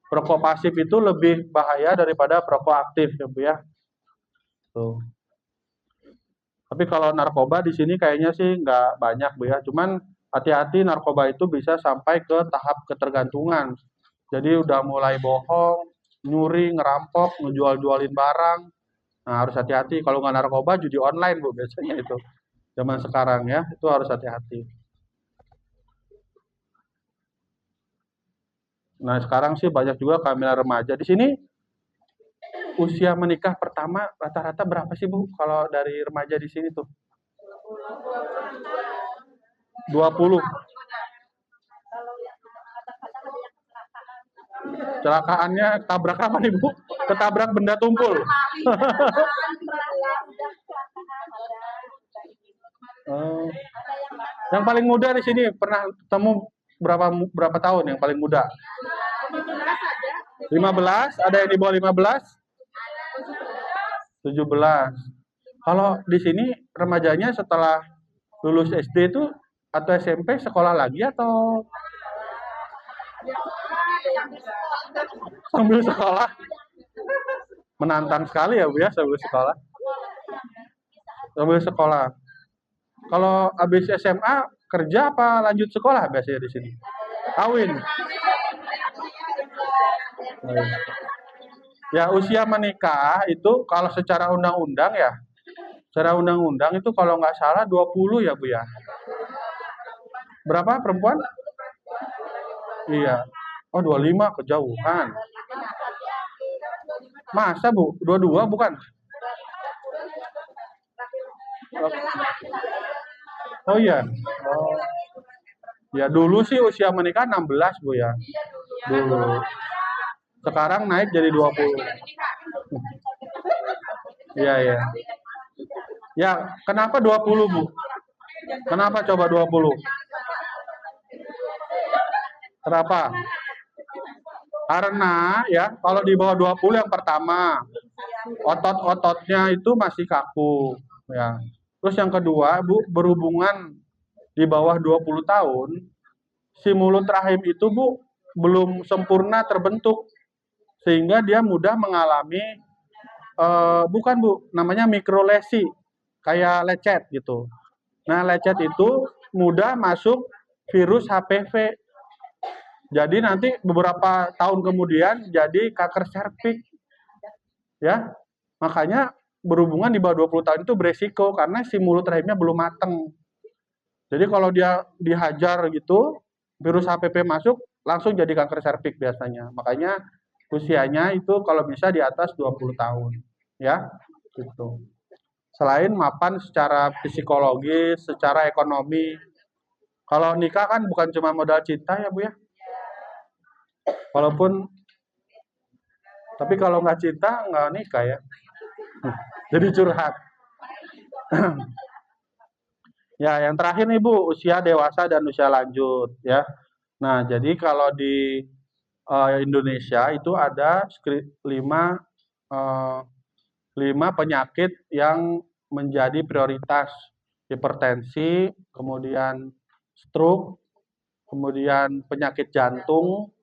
Perokok pasif itu lebih bahaya daripada perokok aktif ya Bu ya. Tuh. Tapi kalau narkoba di sini kayaknya sih nggak banyak Bu ya. Cuman hati-hati narkoba itu bisa sampai ke tahap ketergantungan. Jadi udah mulai bohong, nyuri, ngerampok, ngejual-jualin barang. Nah harus hati-hati. Kalau nggak narkoba, judi online Bu biasanya itu. Zaman sekarang ya, itu harus hati-hati. Nah sekarang sih banyak juga kehamilan remaja. Di sini usia menikah pertama rata-rata berapa sih Bu kalau dari remaja di sini tuh? 20. Celakaannya tabrak apa nih Bu? Ketabrak benda tumpul. Yang paling muda di sini pernah ketemu berapa tahun yang paling muda? 15, ada yang di bawah 15? 17. Kalau di sini remajanya setelah lulus SD itu atau SMP sekolah lagi atau sambil sekolah? Menantang sekali ya Bu ya sambil sekolah. Sambil sekolah. Kalau habis SMA kerja apa lanjut sekolah biasanya di sini? Kawin. Ya usia menikah itu kalau secara undang-undang ya, secara undang-undang itu kalau nggak salah 20 ya Bu ya. Berapa perempuan? Iya. Oh 25 kejauhan. Masa Bu? 22 bukan? Oh iya. Oh. Ya dulu sih usia menikah 16 Bu ya. Dulu. Sekarang naik jadi 20. Iya ya. Ya, kenapa 20 Bu? Kenapa coba 20? Kenapa? Karena ya kalau di bawah 20 yang pertama otot-ototnya itu masih kaku ya. Terus yang kedua, Bu, berhubungan di bawah 20 tahun, si mulut rahim itu Bu belum sempurna terbentuk sehingga dia mudah mengalami bukan Bu, namanya mikrolesi kayak lecet gitu. Nah, lecet itu mudah masuk virus HPV. Jadi nanti beberapa tahun kemudian jadi kanker serviks ya. Makanya berhubungan di bawah 20 tahun itu beresiko karena si mulut rahimnya belum mateng. Jadi kalau dia dihajar gitu, virus HPV masuk langsung jadi kanker serviks biasanya. Makanya usianya itu kalau bisa di atas 20 tahun ya. Gitu. Selain mapan secara psikologis, secara ekonomi. Kalau nikah kan bukan cuma modal cinta ya Bu ya. Walaupun tapi kalau nggak cinta nggak nikah ya. Jadi curhat. Ya, yang terakhir nih Bu, usia dewasa dan usia lanjut ya. Nah, jadi kalau di Indonesia itu ada 5 penyakit yang menjadi prioritas. Hipertensi, kemudian stroke, kemudian penyakit jantung,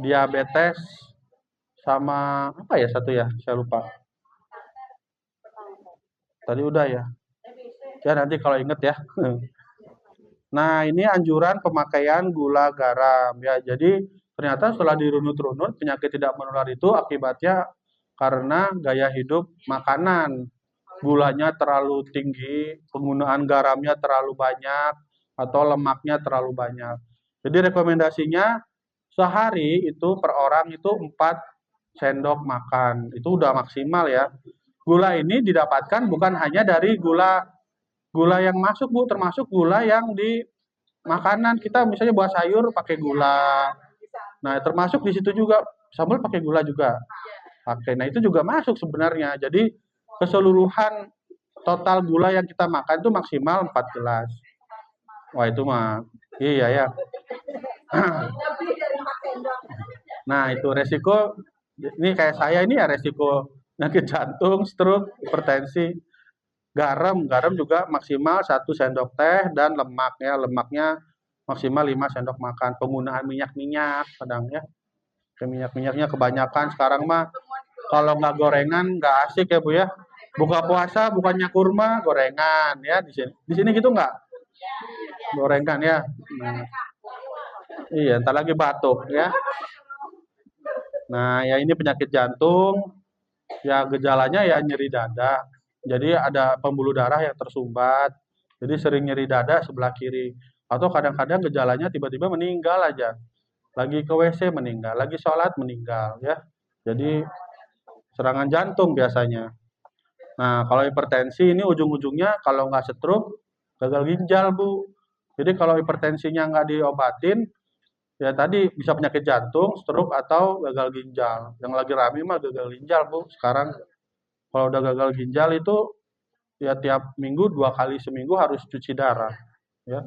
diabetes, sama apa ya satu ya? Saya lupa. Tadi udah ya. Ya nanti kalau inget ya. Nah, ini anjuran pemakaian gula garam ya. Jadi ternyata setelah dirunut-runut penyakit tidak menular itu akibatnya karena gaya hidup makanan. Gulanya terlalu tinggi, penggunaan garamnya terlalu banyak atau lemaknya terlalu banyak. Jadi rekomendasinya sehari itu per orang itu 4 sendok makan. Itu udah maksimal ya. Gula ini didapatkan bukan hanya dari gula yang masuk Bu, termasuk gula yang di makanan. Kita misalnya buat sayur pakai gula. Nah, termasuk di situ juga sambal pakai gula juga. Pakai. Nah, itu juga masuk sebenarnya. Jadi keseluruhan total gula yang kita makan itu maksimal 4 gelas. Wah, itu mah iya ya. Nah, itu resiko ini kayak saya ini ya resiko penyakit jantung, stroke, hipertensi. Garam juga maksimal 1 sendok teh dan lemaknya maksimal 5 sendok makan. Penggunaan minyak-minyak kadang ya. Minyak-minyaknya kebanyakan sekarang mah kalau nggak gorengan nggak asik ya Bu ya. Buka puasa bukannya kurma, gorengan ya di sini. Di sini gitu nggak? Gorengan ya. Nah, iya, ntar lagi batuk ya. Nah, ya ini penyakit jantung. Ya gejalanya ya nyeri dada. Jadi ada pembuluh darah yang tersumbat. Jadi sering nyeri dada sebelah kiri. Atau kadang-kadang gejalanya tiba-tiba meninggal aja. Lagi ke WC meninggal, lagi sholat meninggal ya. Jadi serangan jantung biasanya. Nah, kalau hipertensi ini ujung-ujungnya kalau nggak stroke, gagal ginjal Bu. Jadi kalau hipertensinya nggak diobatin, ya tadi bisa penyakit jantung, stroke atau gagal ginjal. Yang lagi rame mah gagal ginjal Bu. Sekarang kalau udah gagal ginjal itu ya tiap minggu 2 kali seminggu harus cuci darah. Ya.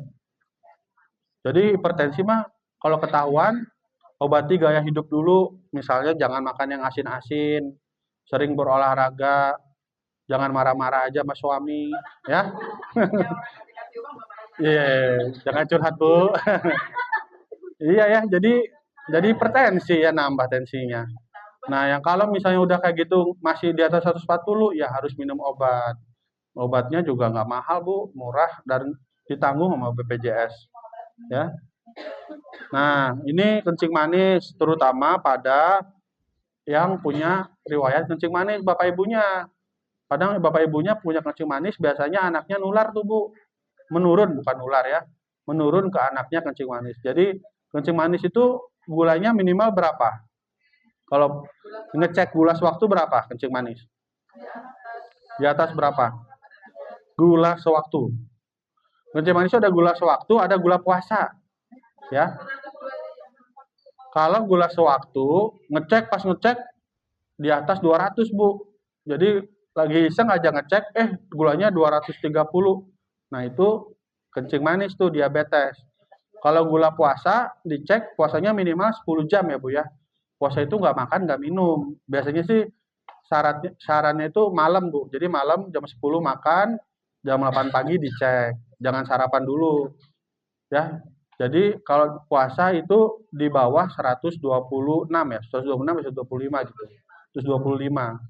Jadi hipertensi mah kalau ketahuan obati gaya hidup dulu. Misalnya jangan makan yang asin-asin, sering berolahraga, jangan marah-marah aja sama suami, ya. Iya, jangan curhat, Bu. Iya ya, jadi hipertensi ya, nambah tensinya. Nah, yang kalau misalnya udah kayak gitu masih di atas 140 ya harus minum obat. Obatnya juga nggak mahal, Bu, murah dan ditanggung sama BPJS, ya. Nah, ini kencing manis terutama pada yang punya riwayat kencing manis bapak ibunya. Kadang bapak ibunya punya kencing manis, biasanya anaknya nular tuh, Bu. Menurun, bukan nular ya. Menurun ke anaknya kencing manis. Jadi kencing manis itu gulanya minimal berapa? Kalau ngecek gula sewaktu berapa kencing manis? Di atas berapa? Gula sewaktu. Kencing manis ada gula sewaktu, ada gula puasa. Ya. Kalau gula sewaktu, pas ngecek di atas 200, Bu. Jadi lagi iseng aja ngecek, gulanya 230. Nah, itu kencing manis tuh, diabetes. Kalau gula puasa, dicek puasanya minimal 10 jam ya, Bu ya. Puasa itu nggak makan, nggak minum. Biasanya sih sarannya itu malam, Bu. Jadi malam jam 10 makan, jam 8 pagi dicek. Jangan sarapan dulu. Ya. Jadi kalau puasa itu di bawah 126 ya, 126 atau 125 gitu. 125.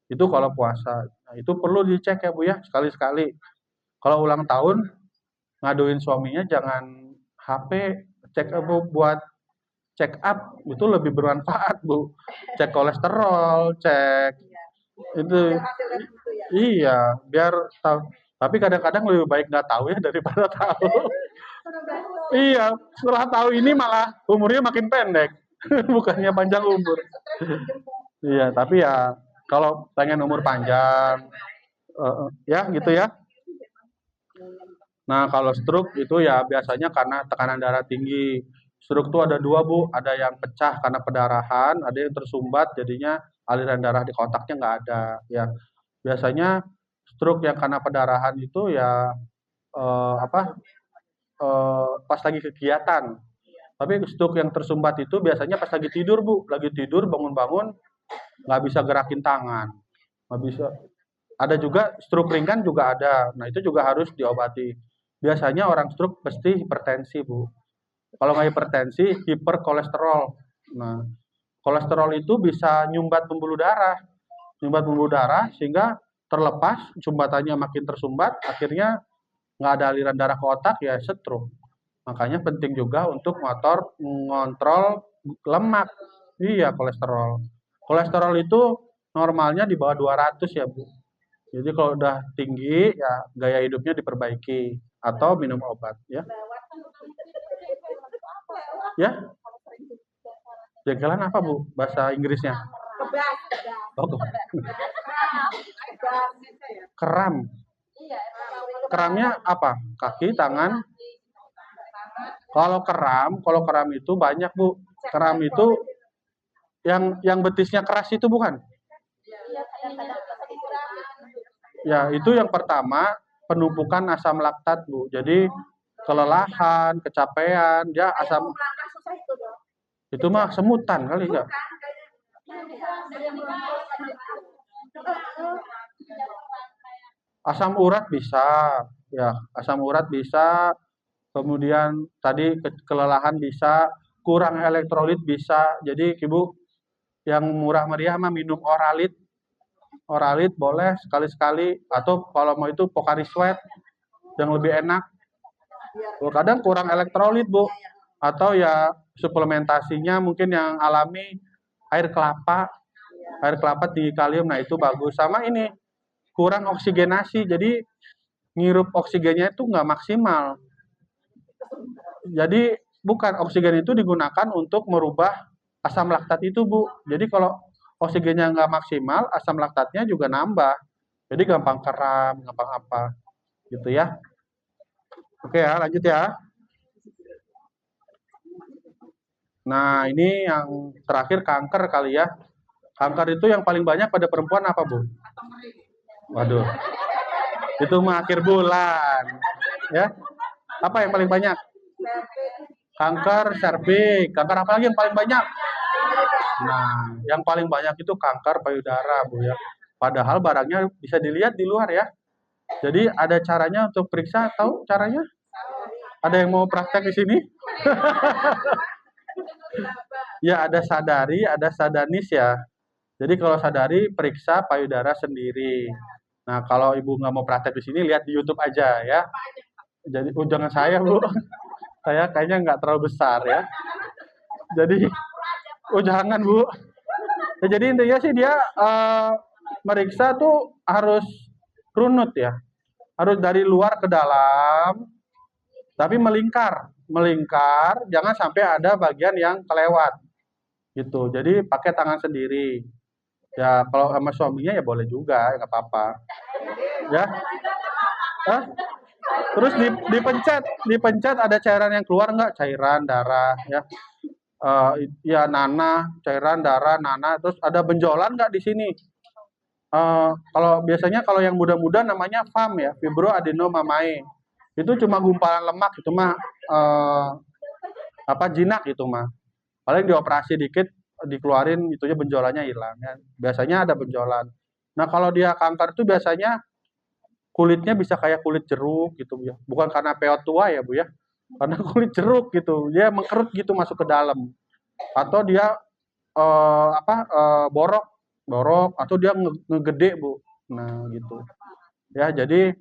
Itu kalau puasa. Nah, itu perlu dicek ya, Bu ya, sekali-sekali. Kalau ulang tahun ngaduin suaminya jangan HP, cek buat check up itu lebih bermanfaat, Bu. Cek kolesterol, cek itu. Iya, biar tahu. Tapi kadang-kadang lebih baik nggak tahu ya daripada tahu. Iya, setelah tahu ini malah umurnya makin pendek, bukannya panjang umur. Iya, tapi ya kalau pengen umur panjang, ya gitu ya. Nah, kalau stroke itu ya biasanya karena tekanan darah tinggi. Stroke itu ada dua, Bu. Ada yang pecah karena pendarahan, ada yang tersumbat, jadinya aliran darah di otaknya nggak ada. Ya, biasanya stroke yang karena pendarahan itu ya pas lagi kegiatan. Tapi stroke yang tersumbat itu biasanya pas lagi tidur, Bu. Lagi tidur, bangun-bangun, nggak bisa gerakin tangan. Nggak bisa. Ada juga stroke ringan juga ada. Nah, itu juga harus diobati. Biasanya orang stroke pasti hipertensi, Bu. Kalau nggak hipertensi, hiperkolesterol. Nah, kolesterol itu bisa nyumbat pembuluh darah. Nyumbat pembuluh darah sehingga terlepas, sumbatannya makin tersumbat, akhirnya nggak ada aliran darah ke otak, ya stroke. Makanya penting juga untuk mengontrol lemak. Iya, kolesterol. Kolesterol itu normalnya di bawah 200 ya, Bu. Jadi kalau udah tinggi, ya gaya hidupnya diperbaiki atau minum obat, ya. Ya, jengkelan apa, Bu? Bahasa Inggrisnya? Oh, keram. Keramnya apa? Kaki, tangan? Kalau keram itu banyak, Bu. Keram itu yang betisnya keras itu bukan? Ya, itu yang pertama penumpukan asam laktat, Bu. Jadi kelelahan, kecapean, ya asam itu mah semutan kali ya. Asam urat bisa, ya, asam urat bisa. Kemudian tadi kelelahan bisa, kurang elektrolit bisa. Jadi Ibu yang murah meriah mah minum Oralit. Oralit boleh sekali-sekali, atau kalau mau itu Pocari Sweat yang lebih enak. Kadang kurang elektrolit, Bu. Atau ya suplementasinya mungkin yang alami air kelapa. Air kelapa tinggi kalium, nah itu bagus. Sama ini kurang oksigenasi, jadi ngirup oksigennya itu nggak maksimal. Jadi bukan, oksigen itu digunakan untuk merubah asam laktat itu, Bu. Jadi kalau oksigennya nggak maksimal, asam laktatnya juga nambah. Jadi gampang kram, gampang apa, gitu ya. Oke ya, lanjut ya. Nah, ini yang terakhir kanker kali ya. Kanker itu yang paling banyak pada perempuan apa, Bu? Waduh. Itu mah akhir bulan. Ya. Apa yang paling banyak? Kanker serviks. Kanker apa lagi yang paling banyak? Nah, yang paling banyak itu kanker payudara, Bu ya. Padahal barangnya bisa dilihat di luar ya. Jadi ada caranya untuk periksa, tahu caranya? Ada yang mau praktek di sini? Ya, ada Sadari, ada Sadanis ya. Jadi kalau Sadari periksa payudara sendiri. Nah, kalau Ibu nggak mau praktek di sini, lihat di YouTube aja ya. Jadi, jangan saya, Bu. Saya kayaknya nggak terlalu besar ya. Jadi, jangan, Bu. Ya, jadi intinya sih dia meriksa tuh harus runut ya. Harus dari luar ke dalam, tapi melingkar. Melingkar, jangan sampai ada bagian yang kelewat. Gitu. Jadi pakai tangan sendiri. Ya, kalau sama suaminya ya boleh juga, nggak apa-apa. Ya. Hah? Terus dipencet ada cairan yang keluar nggak? Cairan, darah, ya. Ya nanah, cairan, darah, nanah. Terus ada benjolan nggak di sini? Kalau biasanya kalau yang muda-muda namanya FAM ya, fibroadenomamae. Itu cuma gumpalan lemak, itu mah jinak itu mah. Paling dioperasi dikit, dikeluarin itunya benjolannya hilang ya. Biasanya ada benjolan. Nah, kalau dia kanker itu biasanya kulitnya bisa kayak kulit jeruk gitu ya. Bukan karena peot tua ya, Bu ya. Karena kulit jeruk gitu. Dia mengkerut gitu masuk ke dalam. Atau dia borok atau dia ngegede, Bu. Nah, gitu. Ya, jadi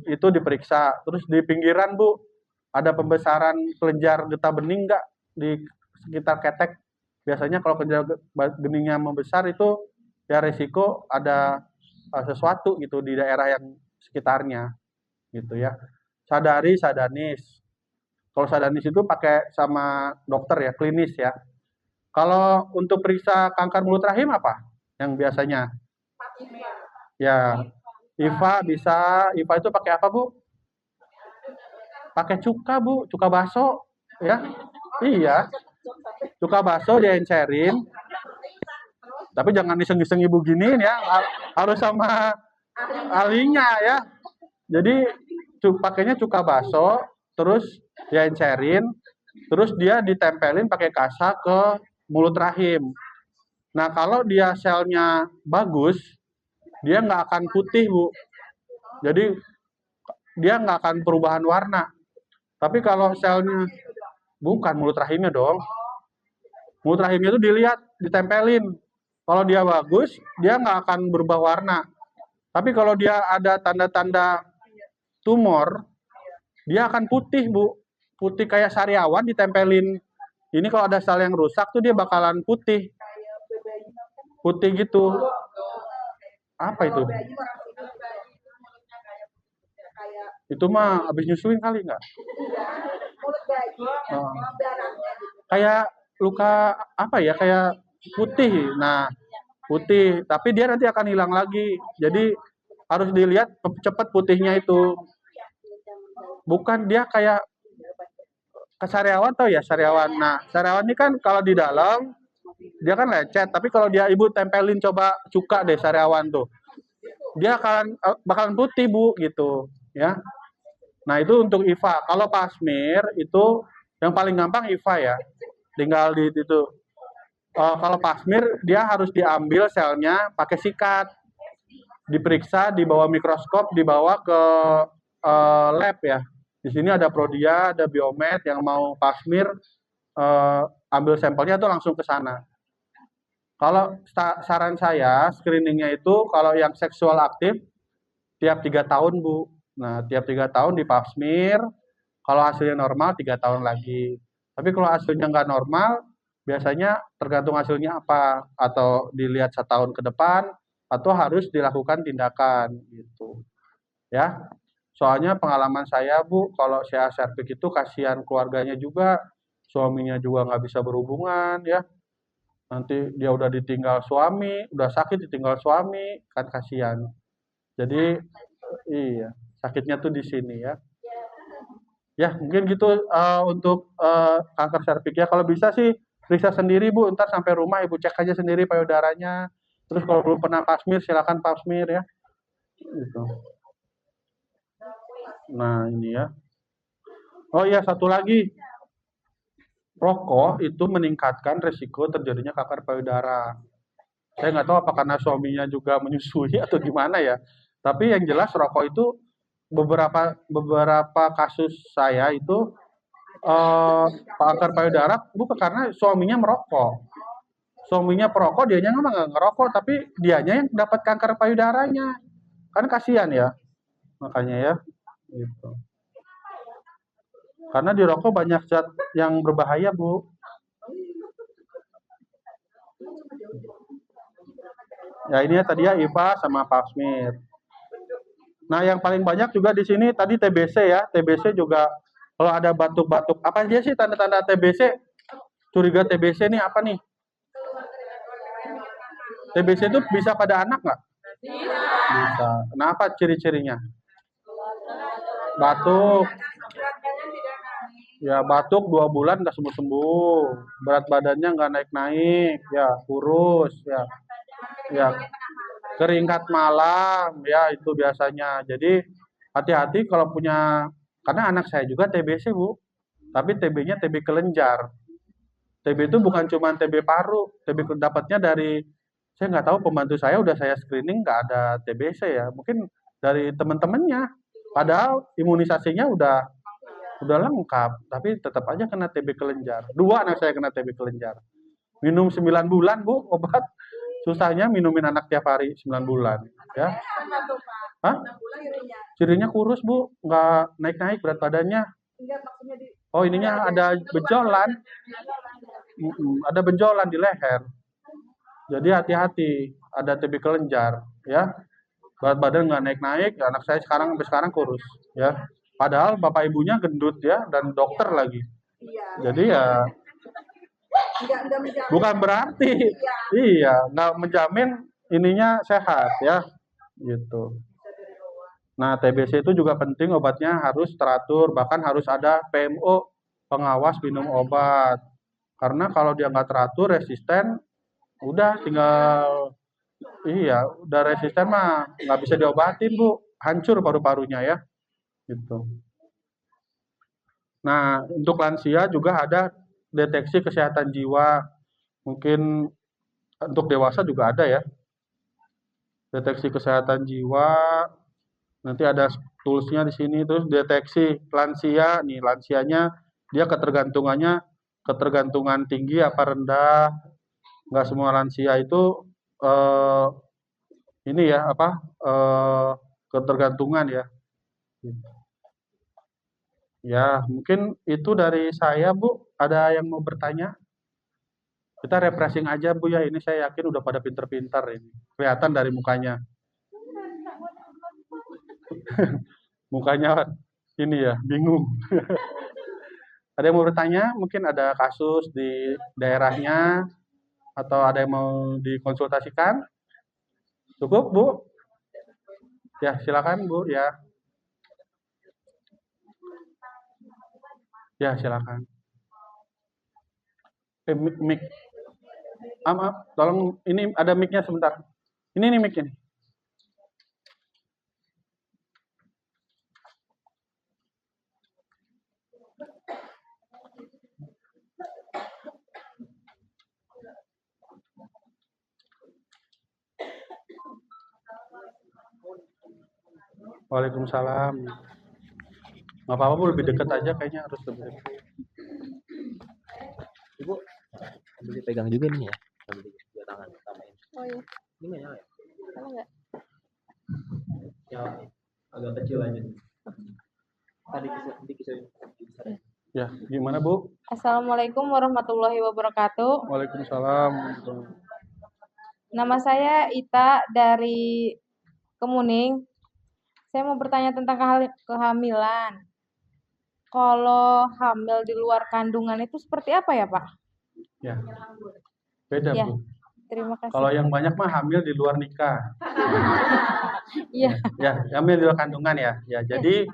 itu diperiksa. Terus di pinggiran, Bu, ada pembesaran kelenjar getah bening nggak di sekitar ketek? Biasanya kalau kelenjar beningnya membesar itu ya resiko ada sesuatu gitu di daerah yang sekitarnya gitu ya. Sadari, Sadanis. Kalau Sadanis itu pakai sama dokter ya, klinis ya. Kalau untuk periksa kanker mulut rahim apa yang biasanya? Ya, IVA bisa. IVA itu pakai apa, Bu? Pakai cuka, Bu, cuka baso ya. Iya. Cuka baso diencerin. Tapi jangan iseng-iseng Ibu giniin ya. Harus sama alinya ya. Jadi pakainya cuka baso, terus diencerin, terus dia ditempelin pakai kasa ke mulut rahim. Nah, kalau dia selnya bagus, dia nggak akan putih, Bu. Jadi dia nggak akan perubahan warna. Tapi kalau selnya bukan mulut rahimnya dong. Mulut rahimnya itu dilihat, ditempelin. Kalau dia bagus, dia nggak akan berubah warna. Tapi kalau dia ada tanda-tanda tumor, dia akan putih, Bu. Putih kayak sariawan ditempelin. Ini kalau ada sel yang rusak tuh dia bakalan putih. Putih gitu. Apa itu? Itu mah habis nyusuin kali nggak? Kayak luka apa ya? Kayak putih. Nah, putih. Tapi dia nanti akan hilang lagi. Jadi harus dilihat cepat putihnya itu. Bukan dia kayak sariawan tau ya sariawan. Nah, sariawan ini kan kalau di dalam dia kan lecet, tapi kalau dia Ibu tempelin coba cuka deh sariawan tuh. Dia bakalan putih, Bu, gitu, ya. Nah, itu untuk IVA. Kalau pasmir itu yang paling gampang IVA ya. Tinggal di itu. Kalau pasmir dia harus diambil selnya pakai sikat. Diperiksa di bawah mikroskop, dibawa ke lab ya. Di sini ada Prodia, ada Biomed yang mau pasmir, ambil sampelnya itu langsung ke sana. Kalau saran saya, screeningnya itu kalau yang seksual aktif tiap 3 tahun, Bu. Nah, tiap 3 tahun dipasmir. Kalau hasilnya normal 3 tahun lagi. Tapi kalau hasilnya nggak normal, biasanya tergantung hasilnya apa. Atau dilihat 1 tahun ke depan, atau harus dilakukan tindakan gitu. Ya. Soalnya pengalaman saya, Bu, kalau saya serviks itu kasihan keluarganya juga, suaminya juga nggak bisa berhubungan, ya. Nanti dia udah ditinggal suami, udah sakit ditinggal suami, kan kasihan. Jadi, iya, sakitnya tuh di sini ya. Ya, mungkin gitu untuk kanker serviks ya. Kalau bisa sih periksa sendiri, Bu, ntar sampai rumah Ibu cek aja sendiri payudaranya. Terus kalau belum pernah pasmir, silakan pasmir ya. Gitu. Nah, ini ya. Oh iya, satu lagi. rokok itu meningkatkan resiko terjadinya kanker payudara. Saya nggak tahu apa karena suaminya juga menyusui atau gimana ya. Tapi yang jelas rokok itu beberapa kasus saya itu kanker payudara bukan karena suaminya merokok. Suaminya perokok, dianya nggak ngerokok, tapi dianya yang dapat kanker payudaranya. Kan kasihan ya, makanya ya. Gitu. Karena di rokok banyak zat yang berbahaya, Bu. Ya ini ya tadi ya IPA sama Pap Smear. Nah yang paling banyak juga di sini tadi TBC ya. TBC juga kalau ada batuk-batuk. Apa aja sih tanda-tanda TBC? Curiga TBC nih apa nih? TBC itu bisa pada anak nggak? Bisa. Kenapa ciri-cirinya? Batuk. Ya batuk 2 bulan nggak sembuh-sembuh. Berat badannya nggak naik-naik. Ya kurus. Ya keringat malam. Ya itu biasanya. Jadi hati-hati kalau punya. Karena anak saya juga TBC, Bu. Tapi TB-nya TB kelenjar. TB itu bukan cuma TB paru. TB dapatnya dari, saya nggak tahu, pembantu saya udah saya screening nggak ada TBC ya. Mungkin dari teman-temannya. Padahal imunisasinya udah lengkap. Tapi tetap aja kena TB kelenjar. 2 anak saya kena TB kelenjar. Minum 9 bulan, Bu, obat. Susahnya minumin anak tiap hari 9 bulan. Ya. Hah? Cirinya kurus, Bu. Nggak naik-naik berat badannya. Oh, ininya ada benjolan. Ada benjolan di leher. Jadi hati-hati. Ada TB kelenjar. Ya. Berat badan nggak naik-naik. Anak saya sampai sekarang kurus. Ya. Padahal bapak ibunya gendut ya. Dan dokter lagi. Jadi ya. Bukan berarti. Iya. Nggak menjamin ininya sehat ya. Gitu. Nah, TBC itu juga penting, obatnya harus teratur, bahkan harus ada PMO, pengawas minum obat. Karena kalau dia nggak teratur, resisten, udah tinggal, udah resisten mah nggak bisa diobatin, Bu. Hancur paru-parunya ya. Gitu. Nah, untuk lansia juga ada deteksi kesehatan jiwa. Mungkin untuk dewasa juga ada ya. Deteksi kesehatan jiwa. Nanti ada toolsnya di sini, terus deteksi lansia. Nih lansianya dia ketergantungan tinggi apa rendah. Nggak semua lansia itu ketergantungan ya. Ya mungkin itu dari saya, Bu. Ada yang mau bertanya? Kita refreshing aja, Bu ya. Ini saya yakin udah pada pinter-pinter ini. Kelihatan dari mukanya. Mukanya ini ya, bingung. Ada yang mau bertanya? Mungkin ada kasus di daerahnya atau ada yang mau dikonsultasikan? Cukup, Bu? Ya, silakan, Bu, ya. Ya, silakan. Mic. Tolong ini ada mic-nya sebentar. Ini nih mic-nya. Waalaikumsalam. Nggak apa-apa, Bu, lebih dekat aja kayaknya, harus lebih dekat. Ibu, ambil dipegang juga nih ya, ambil dua tangan samain. Oh iya. Ini nggak nyala ya? Nyala nggak? Ya, agak kecil aja. Tadi kisah. Ya, gimana, Bu? Assalamualaikum warahmatullahi wabarakatuh. Waalaikumsalam. Nama saya Ita dari Kemuning. Saya mau bertanya tentang kehamilan. Kalau hamil di luar kandungan itu seperti apa ya, Pak? Ya, beda, Ya, Bu. terima kasih. Kalau yang banyak mah hamil di luar nikah. Iya. Ya, hamil di luar kandungan ya. Ya, jadi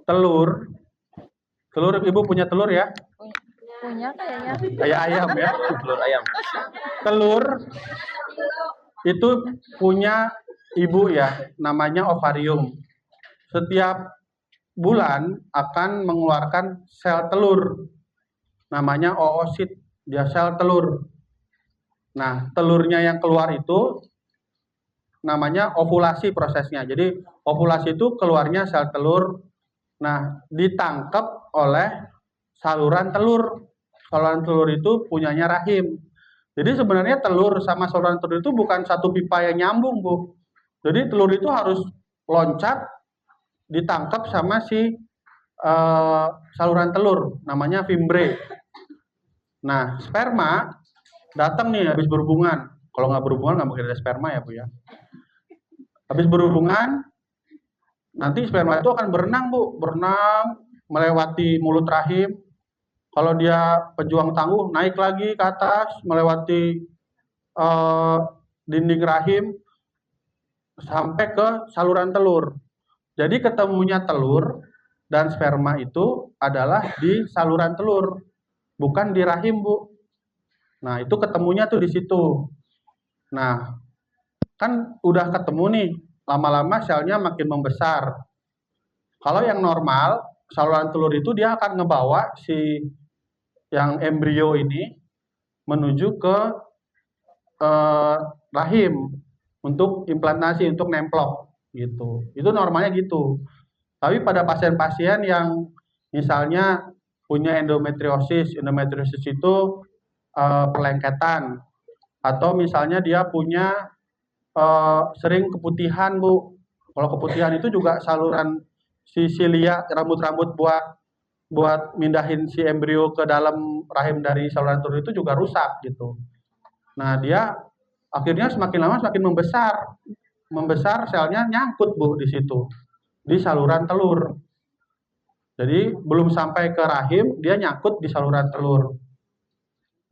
telur Ibu punya telur ya? Punya kayaknya. Kayak ayam ya. Telur ayam. Telur itu punya ibu ya, namanya ovarium. Setiap bulan akan mengeluarkan sel telur, namanya oosit, dia sel telur. Nah, telurnya yang keluar itu namanya ovulasi prosesnya. Jadi ovulasi itu keluarnya sel telur, nah ditangkap oleh saluran telur. Saluran telur itu punyanya rahim. Jadi sebenarnya telur sama saluran telur itu bukan satu pipa yang nyambung, Bu. Jadi telur itu harus loncat, ditangkap sama si saluran telur, namanya fimbre. Nah, sperma datang nih habis berhubungan. Kalau nggak berhubungan nggak mungkin ada sperma ya, Bu ya. Habis berhubungan, nanti sperma itu akan berenang, Bu. Berenang, melewati mulut rahim. Kalau dia pejuang tangguh, naik lagi ke atas, melewati dinding rahim, sampai ke saluran telur. Jadi ketemunya telur dan sperma itu adalah di saluran telur, bukan di rahim, Bu. Nah, itu ketemunya tuh di situ. Nah, kan udah ketemu nih, lama-lama selnya makin membesar. Kalau yang normal, saluran telur itu dia akan ngebawa si yang embrio ini menuju ke rahim untuk implantasi, untuk nemplok gitu. Itu normalnya gitu. Tapi pada pasien-pasien yang misalnya punya endometriosis, endometriosis itu pelengketan, atau misalnya dia punya sering keputihan, Bu. Kalau keputihan itu juga saluran si silia, rambut-rambut buat mindahin si embrio ke dalam rahim dari saluran telur itu juga rusak gitu. Nah, dia akhirnya semakin lama semakin membesar selnya nyangkut, Bu, di situ, di saluran telur. Jadi belum sampai ke rahim, dia nyangkut di saluran telur.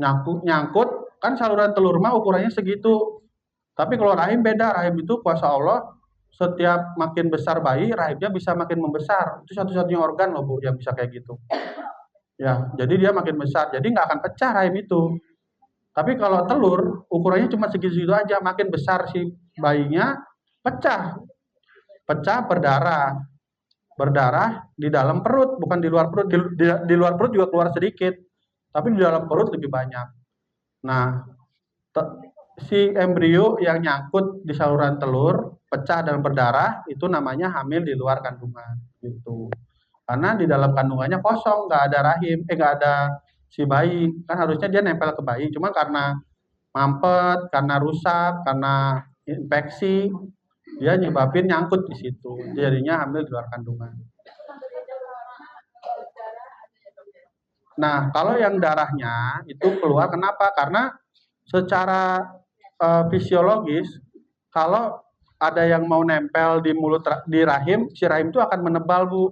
Nyangkut kan saluran telur mah ukurannya segitu. Tapi kalau rahim beda, rahim itu kuasa Allah, setiap makin besar bayi, rahimnya bisa makin membesar. Itu satu-satunya organ loh, Bu, yang bisa kayak gitu. Ya, jadi dia makin besar. Jadi nggak akan pecah rahim itu. Tapi kalau telur, ukurannya cuma segitu-segitu aja. Makin besar si bayinya, pecah. Pecah, berdarah. Berdarah di dalam perut, bukan di luar perut. Di luar perut juga keluar sedikit. Tapi di dalam perut lebih banyak. Nah, si embrio yang nyangkut di saluran telur, pecah dan berdarah, itu namanya hamil di luar kandungan gitu. Karena di dalam kandungannya kosong, nggak ada rahim, nggak ada si bayi. Kan harusnya dia nempel ke bayi, cuma karena mampet, karena rusak, karena infeksi, dia nyebabin nyangkut di situ. Jadinya hamil di luar kandungan. Nah, kalau yang darahnya itu keluar, kenapa? Karena secara fisiologis, kalau ada yang mau nempel di mulut, di rahim, si rahim itu akan menebal, Bu.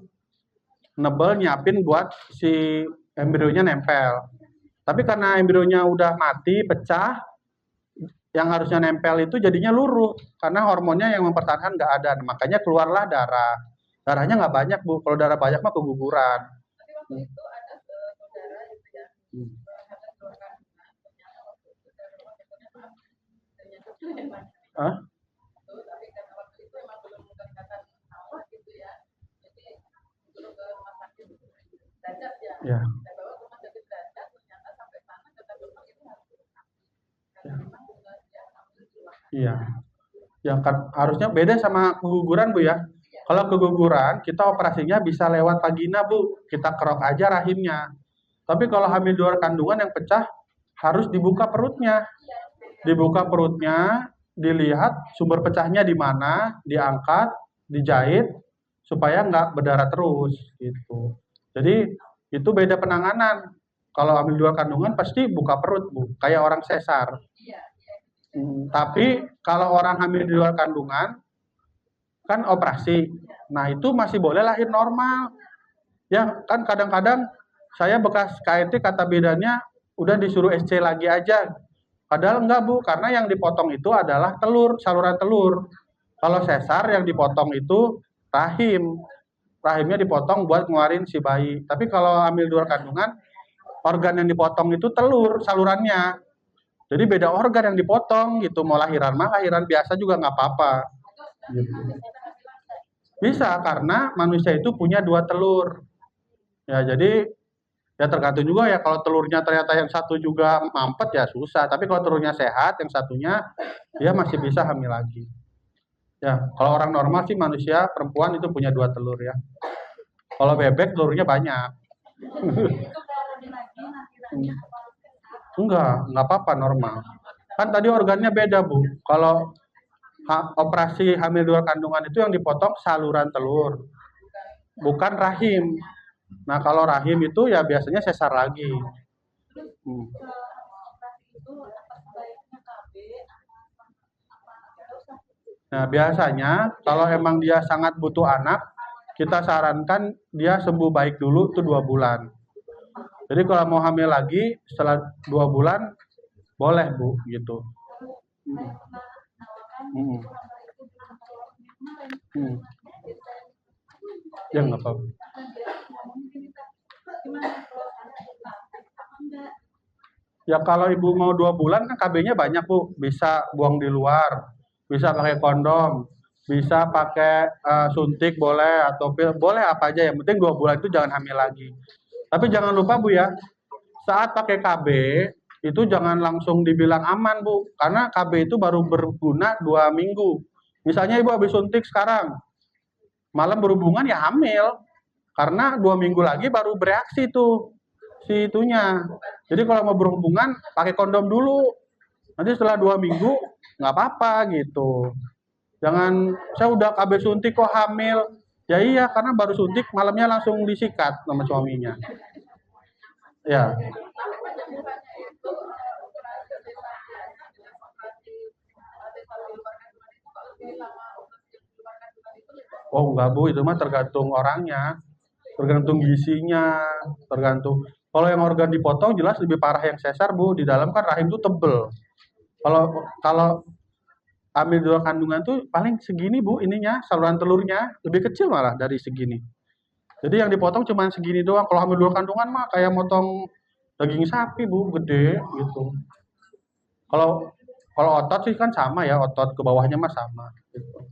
Nebel nyiapin buat si embrionya nempel. Tapi karena embrionya udah mati, pecah, yang harusnya nempel itu jadinya luruh. Karena hormonnya yang mempertahankan nggak ada. Makanya keluarlah darah. Darahnya nggak banyak, Bu. Kalau darah banyak mah keguguran. Hah? Ya. Iya. Yang kan harusnya beda sama keguguran, Bu ya. Kalau keguguran, kita operasinya bisa lewat vagina, Bu. Kita kerok aja rahimnya. Tapi kalau hamil di luar kandungan yang pecah, harus dibuka perutnya. Dibuka perutnya, dilihat sumber pecahnya di mana, diangkat, dijahit, supaya nggak berdarah terus gitu. Jadi itu beda penanganan. Kalau hamil di luar kandungan pasti buka perut, Bu, kayak orang sesar. Tapi kalau orang hamil di luar kandungan kan operasi. Nah, itu masih boleh lahir normal. Ya, kan kadang-kadang saya bekas KNT kata bidannya udah disuruh SC lagi aja. Padahal enggak, Bu, karena yang dipotong itu adalah telur, saluran telur. Kalau sesar yang dipotong itu rahim. Rahimnya dipotong buat ngeluarin si bayi. Tapi kalau hamil di luar kandungan, organ yang dipotong itu telur, salurannya. Jadi beda organ yang dipotong gitu. Mau lahiran mah lahiran biasa juga nggak apa-apa. Gitu. Bisa, karena manusia itu punya 2 telur. Ya, jadi ya tergantung juga ya, kalau telurnya ternyata yang satu juga mampet ya susah, tapi kalau telurnya sehat, yang satunya dia masih bisa hamil lagi. Ya, kalau orang normal sih manusia perempuan itu punya 2 telur ya. Kalau bebek telurnya banyak. Enggak apa-apa normal. Kan tadi organnya beda, Bu. Kalau operasi hamil 2 kandungan itu yang dipotong saluran telur, bukan rahim. Nah, kalau rahim itu ya biasanya sesar lagi. Hmm. Nah, biasanya kalau emang dia sangat butuh anak, kita sarankan dia sembuh baik dulu tuh 2 bulan. Jadi kalau mau hamil lagi setelah 2 bulan boleh, Bu, gitu. Hmm. Hmm. Ya nggak apa-apa. Ya kalau ibu mau 2 bulan kan KB-nya banyak, Bu. Bisa buang di luar, bisa pakai kondom, bisa pakai suntik boleh atau pil boleh apa aja, yang penting 2 bulan itu jangan hamil lagi. Tapi jangan lupa, Bu, ya, saat pakai KB itu jangan langsung dibilang aman, Bu, karena KB itu baru berguna 2 minggu. Misalnya ibu habis suntik sekarang, malam berhubungan ya hamil, karena 2 minggu lagi baru bereaksi tuh si itunya. Jadi kalau mau berhubungan pakai kondom dulu. Nanti setelah 2 minggu nggak apa-apa gitu. Jangan saya udah KB suntik kok hamil. Ya iya, karena baru suntik malamnya langsung disikat sama suaminya. Ya. Oh enggak, Bu, itu mah tergantung orangnya, tergantung gizinya, tergantung. Kalau yang organ dipotong jelas lebih parah yang sesar, Bu. Di dalam kan rahim tuh tebel. Kalau kalau hamil 2 kandungan tuh paling segini, Bu, ininya, saluran telurnya lebih kecil malah dari segini. Jadi yang dipotong cuma segini doang. Kalau hamil 2 kandungan mah kayak motong daging sapi, Bu, gede gitu. Kalau kalau otot sih kan sama ya, otot ke bawahnya mah sama gitu.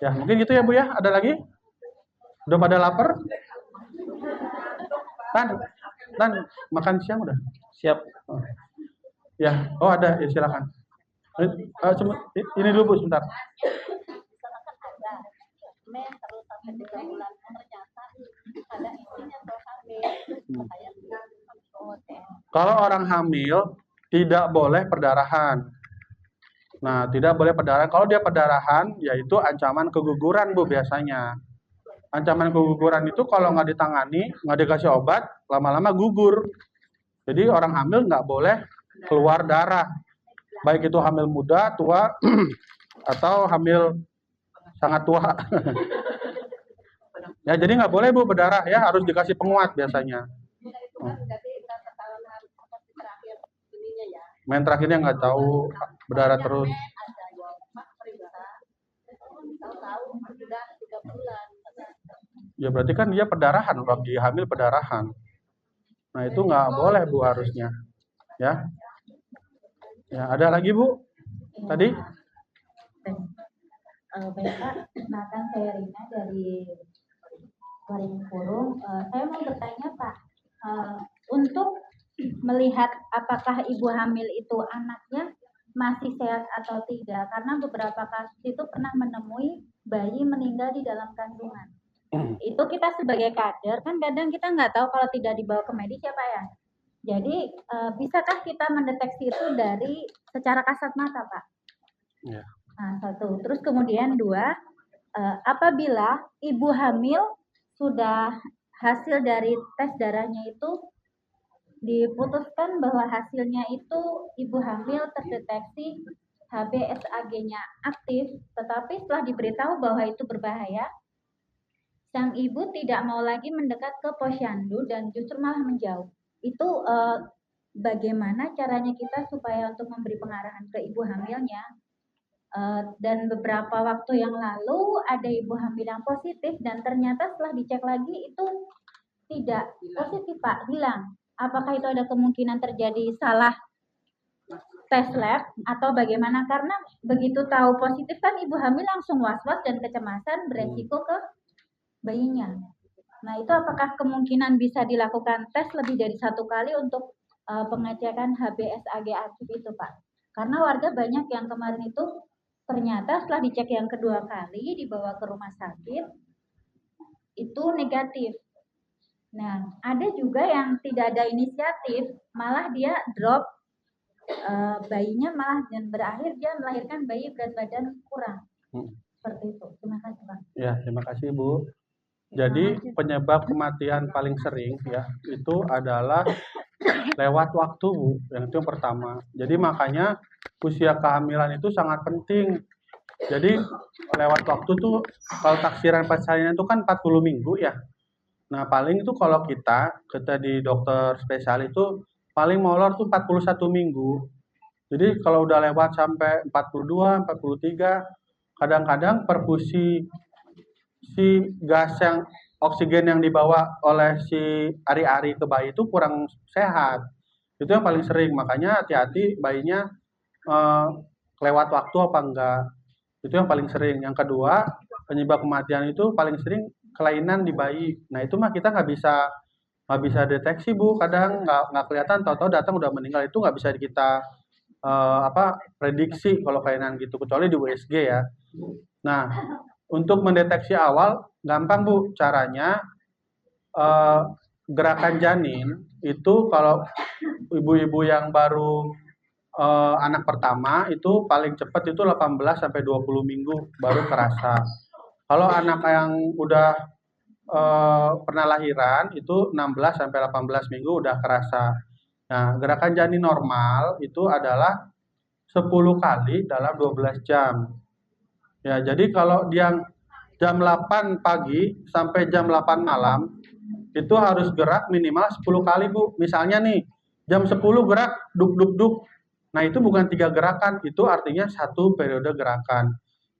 Ya, mungkin gitu ya, Bu, ya. Ada lagi? Udah pada lapar? Tan, makan siang udah? Siap. Oh. Ya, oh ada, ya, silakan. Ini dulu, Bu, sebentar. Kalau orang hamil tidak boleh perdarahan. Nah, tidak boleh perdarahan. Kalau dia perdarahan, yaitu ancaman keguguran, Bu, biasanya. Ancaman keguguran itu kalau nggak ditangani, nggak dikasih obat, lama-lama gugur. Jadi orang hamil nggak boleh keluar darah. Baik itu hamil muda, tua, atau hamil sangat tua. Ya, jadi nggak boleh, Bu, berdarah ya, harus dikasih penguat biasanya. Main terakhirnya nggak tahu, berdarah terus. Ya berarti kan dia perdarahan, bagi hamil perdarahan. Nah itu nggak boleh, Bu, harusnya. Ya. Ya, ada lagi, Bu? Tadi? Baik Pak, Nathan saya Rina dari Waring Kurung. Saya mau bertanya Pak, untuk melihat apakah ibu hamil itu anaknya masih sehat atau tidak, karena beberapa kasus itu pernah menemui bayi meninggal di dalam kandungan. Itu kita sebagai kader kan kadang kita nggak tahu kalau tidak dibawa ke medis ya Pak ya. Jadi bisakah kita mendeteksi itu dari secara kasat mata Pak? Ya. Nah, 1. Terus kemudian 2, apabila ibu hamil sudah hasil dari tes darahnya itu diputuskan bahwa hasilnya itu ibu hamil terdeteksi HbSAg-nya aktif, tetapi setelah diberitahu bahwa itu berbahaya, sang ibu tidak mau lagi mendekat ke posyandu dan justru malah menjauh. Itu bagaimana caranya kita supaya untuk memberi pengarahan ke ibu hamilnya? Dan beberapa waktu yang lalu ada ibu hamil yang positif dan ternyata setelah dicek lagi itu tidak positif Pak, hilang. Apakah itu ada kemungkinan terjadi salah tes lab atau bagaimana? Karena begitu tahu positif kan ibu hamil langsung was-was dan kecemasan beresiko ke bayinya. Nah, itu apakah kemungkinan bisa dilakukan tes lebih dari 1 kali untuk pengecekan HbSAg aktif itu, Pak? Karena warga banyak yang kemarin itu ternyata setelah dicek yang kedua kali dibawa ke rumah sakit itu negatif. Nah, ada juga yang tidak ada inisiatif, malah dia drop bayinya malah dan berakhir dia melahirkan bayi berat badan kurang. Seperti itu. Terima kasih, Pak. Ya, terima kasih Bu. Jadi penyebab kematian paling sering ya itu adalah lewat waktu Bu. Yang itu yang pertama. Jadi makanya usia kehamilan itu sangat penting. Jadi lewat waktu tuh kalau taksiran persalinan itu kan 40 minggu ya. Nah, paling itu kalau kita di dokter spesialis itu paling molor tuh 41 minggu. Jadi kalau udah lewat sampai 42, 43, kadang-kadang perfusi si gas yang oksigen yang dibawa oleh si ari-ari ke bayi itu kurang sehat. Itu yang paling sering. Makanya hati-hati bayinya lewat waktu apa enggak. Itu yang paling sering. Yang kedua, penyebab kematian itu paling sering kelainan di bayi. Nah, itu mah kita nggak bisa deteksi Bu. Kadang nggak kelihatan, tahu-tahu datang udah meninggal. Itu nggak bisa kita prediksi kalau kelainan gitu, kecuali di USG ya. Nah, untuk mendeteksi awal gampang Bu. Caranya gerakan janin itu kalau ibu-ibu yang baru anak pertama itu paling cepat itu 18 sampai 20 minggu baru kerasa. Kalau anak yang udah pernah lahiran itu 16 sampai 18 minggu udah kerasa. Nah, gerakan janin normal itu adalah 10 kali dalam 12 jam. Ya, jadi kalau dia jam 8 pagi sampai jam 8 malam itu harus gerak minimal 10 kali Bu. Misalnya nih, jam 10 gerak duk. Nah, itu bukan 3 gerakan, itu artinya 1 periode gerakan.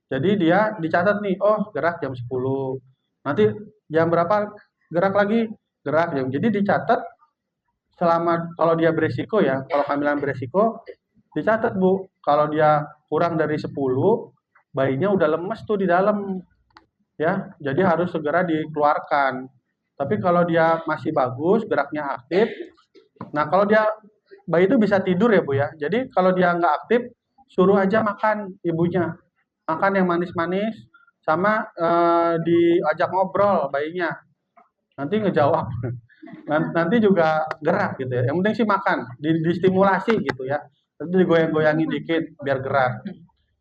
Jadi dia dicatat nih, oh gerak jam 10. Nanti jam berapa gerak lagi? Gerak jam. Jadi dicatat selama kalau dia beresiko ya, kalau kehamilan beresiko dicatat Bu. Kalau dia kurang dari 10, bayinya udah lemes tuh di dalam. Ya, jadi harus segera dikeluarkan. Tapi kalau dia masih bagus, geraknya aktif. Nah, kalau dia bayi itu bisa tidur ya Bu ya. Jadi kalau dia nggak aktif, suruh aja makan ibunya. Makan yang manis-manis sama diajak ngobrol bayinya. Nanti ngejawab. Nanti juga gerak gitu ya. Yang penting sih makan, distimulasi gitu ya. Nanti digoyang-goyangin dikit biar gerak.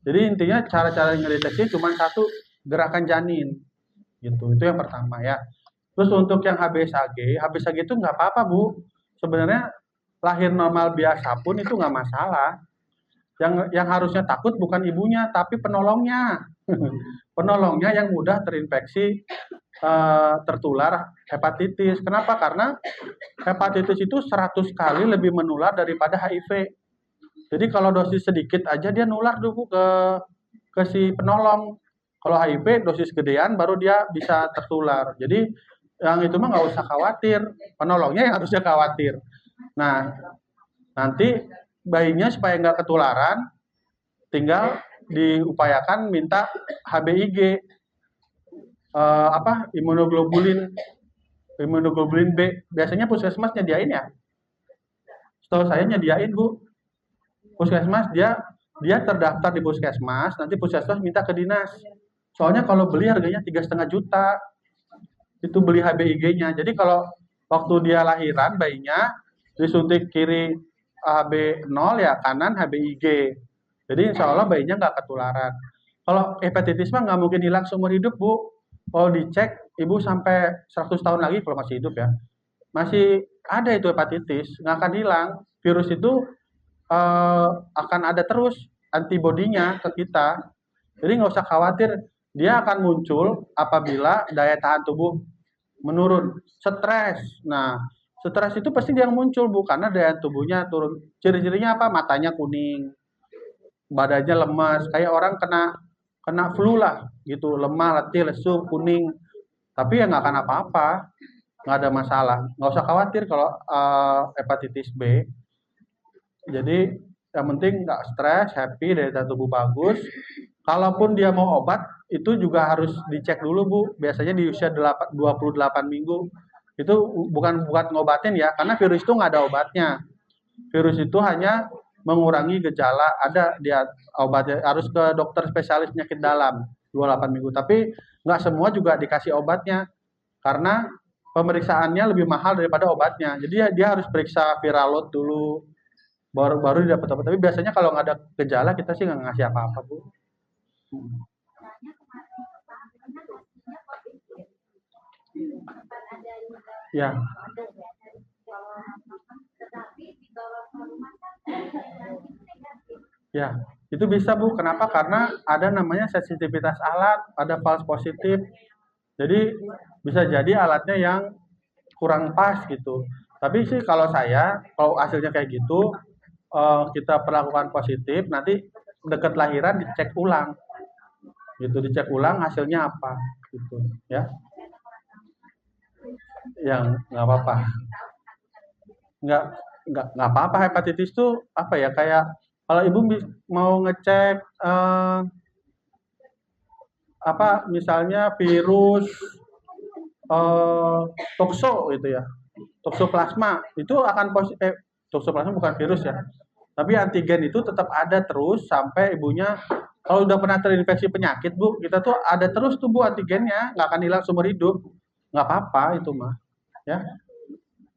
Jadi intinya cara-cara ngedeteksi cuma 1, gerakan janin. Gitu. Itu yang pertama ya. Terus untuk yang HbSAg itu nggak apa-apa Bu. Sebenarnya lahir normal biasa pun itu nggak masalah. Yang harusnya takut bukan ibunya, tapi penolongnya. Penolongnya yang mudah terinfeksi tertular hepatitis. Kenapa? Karena hepatitis itu 100 kali lebih menular daripada HIV. Jadi kalau dosis sedikit aja dia nular dulu ke si penolong. Kalau HIV dosis gedean baru dia bisa tertular. Jadi yang itu mah nggak usah khawatir. Penolongnya yang harusnya khawatir. Nah, nanti bayinya supaya nggak ketularan, tinggal diupayakan minta HbIg, imunoglobulin B. Biasanya puskesmas nyediain ya. Setahu saya nyediain Bu. Puskesmas dia terdaftar di puskesmas, nanti puskesmas minta ke dinas. Soalnya kalau beli harganya 3,5 juta. Itu beli HbIg-nya. Jadi kalau waktu dia lahiran bayinya disuntik kiri HB0 ya kanan HbIg. Jadi insya Allah bayinya nggak ketularan. Kalau hepatitis mah nggak mungkin hilang seumur hidup Bu. Kalau dicek ibu sampai 100 tahun lagi kalau masih hidup ya. Masih ada itu hepatitis, nggak akan hilang. Virus itu akan ada terus antibodinya ke kita. Jadi nggak usah khawatir, dia akan muncul apabila daya tahan tubuh menurun, stres. Nah, stres itu pasti dia yang muncul Bu, karena daya tubuhnya turun. Ciri-cirinya apa? Matanya kuning, badannya lemas, kayak orang kena flu lah, gitu, lemah, letih, lesu, kuning. Tapi ya nggak akan apa-apa, nggak ada masalah. Nggak usah khawatir kalau hepatitis B. Jadi Yang penting nggak stres, happy, daya tahan tubuh bagus. Kalaupun dia mau obat, itu juga harus dicek dulu Bu. Biasanya di usia 28 minggu. Itu bukan ngobatin ya, karena virus itu nggak ada obatnya. Virus itu hanya mengurangi gejala, ada dia obatnya, harus ke dokter spesialis penyakit dalam 28 minggu. Tapi nggak semua juga dikasih obatnya, karena pemeriksaannya lebih mahal daripada obatnya. Jadi dia harus periksa viral load dulu, baru dapat obat. Tapi biasanya kalau nggak ada gejala, kita sih nggak ngasih apa-apa Bu. Ya. Ya, itu bisa Bu. Kenapa? Karena ada namanya sensitivitas alat, ada false positif. Jadi bisa jadi alatnya yang kurang pas gitu. Tapi sih kalau hasilnya kayak gitu, kita perlakukan positif, nanti dekat lahiran dicek ulang. Gitu, dicek ulang hasilnya apa gitu ya. Yang nggak apa-apa. Nggak apa-apa, hepatitis tuh apa ya, kayak kalau Ibu mau ngecek misalnya virus tokso gitu ya, toksoplasma itu akan toksoplasma bukan virus ya, tapi antigen itu tetap ada terus sampai ibunya, kalau udah pernah terinfeksi penyakit Bu, kita tuh ada terus tuh Bu antigennya, nggak akan hilang seumur hidup, nggak apa-apa itu mah ya.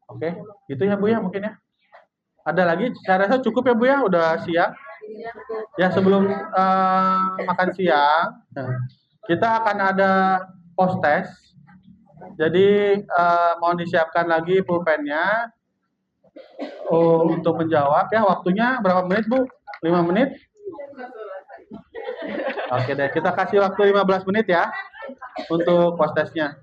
Oke, gitu ya Bu ya mungkin ya. Ada lagi? Saya rasa cukup ya Bu ya, udah siang. Ya sebelum makan siang, kita akan ada post test. Jadi mohon disiapkan lagi pulpennya untuk menjawab ya. Waktunya berapa menit Bu? 5 menit? Oke deh, kita kasih waktu 15 menit ya untuk post testnya.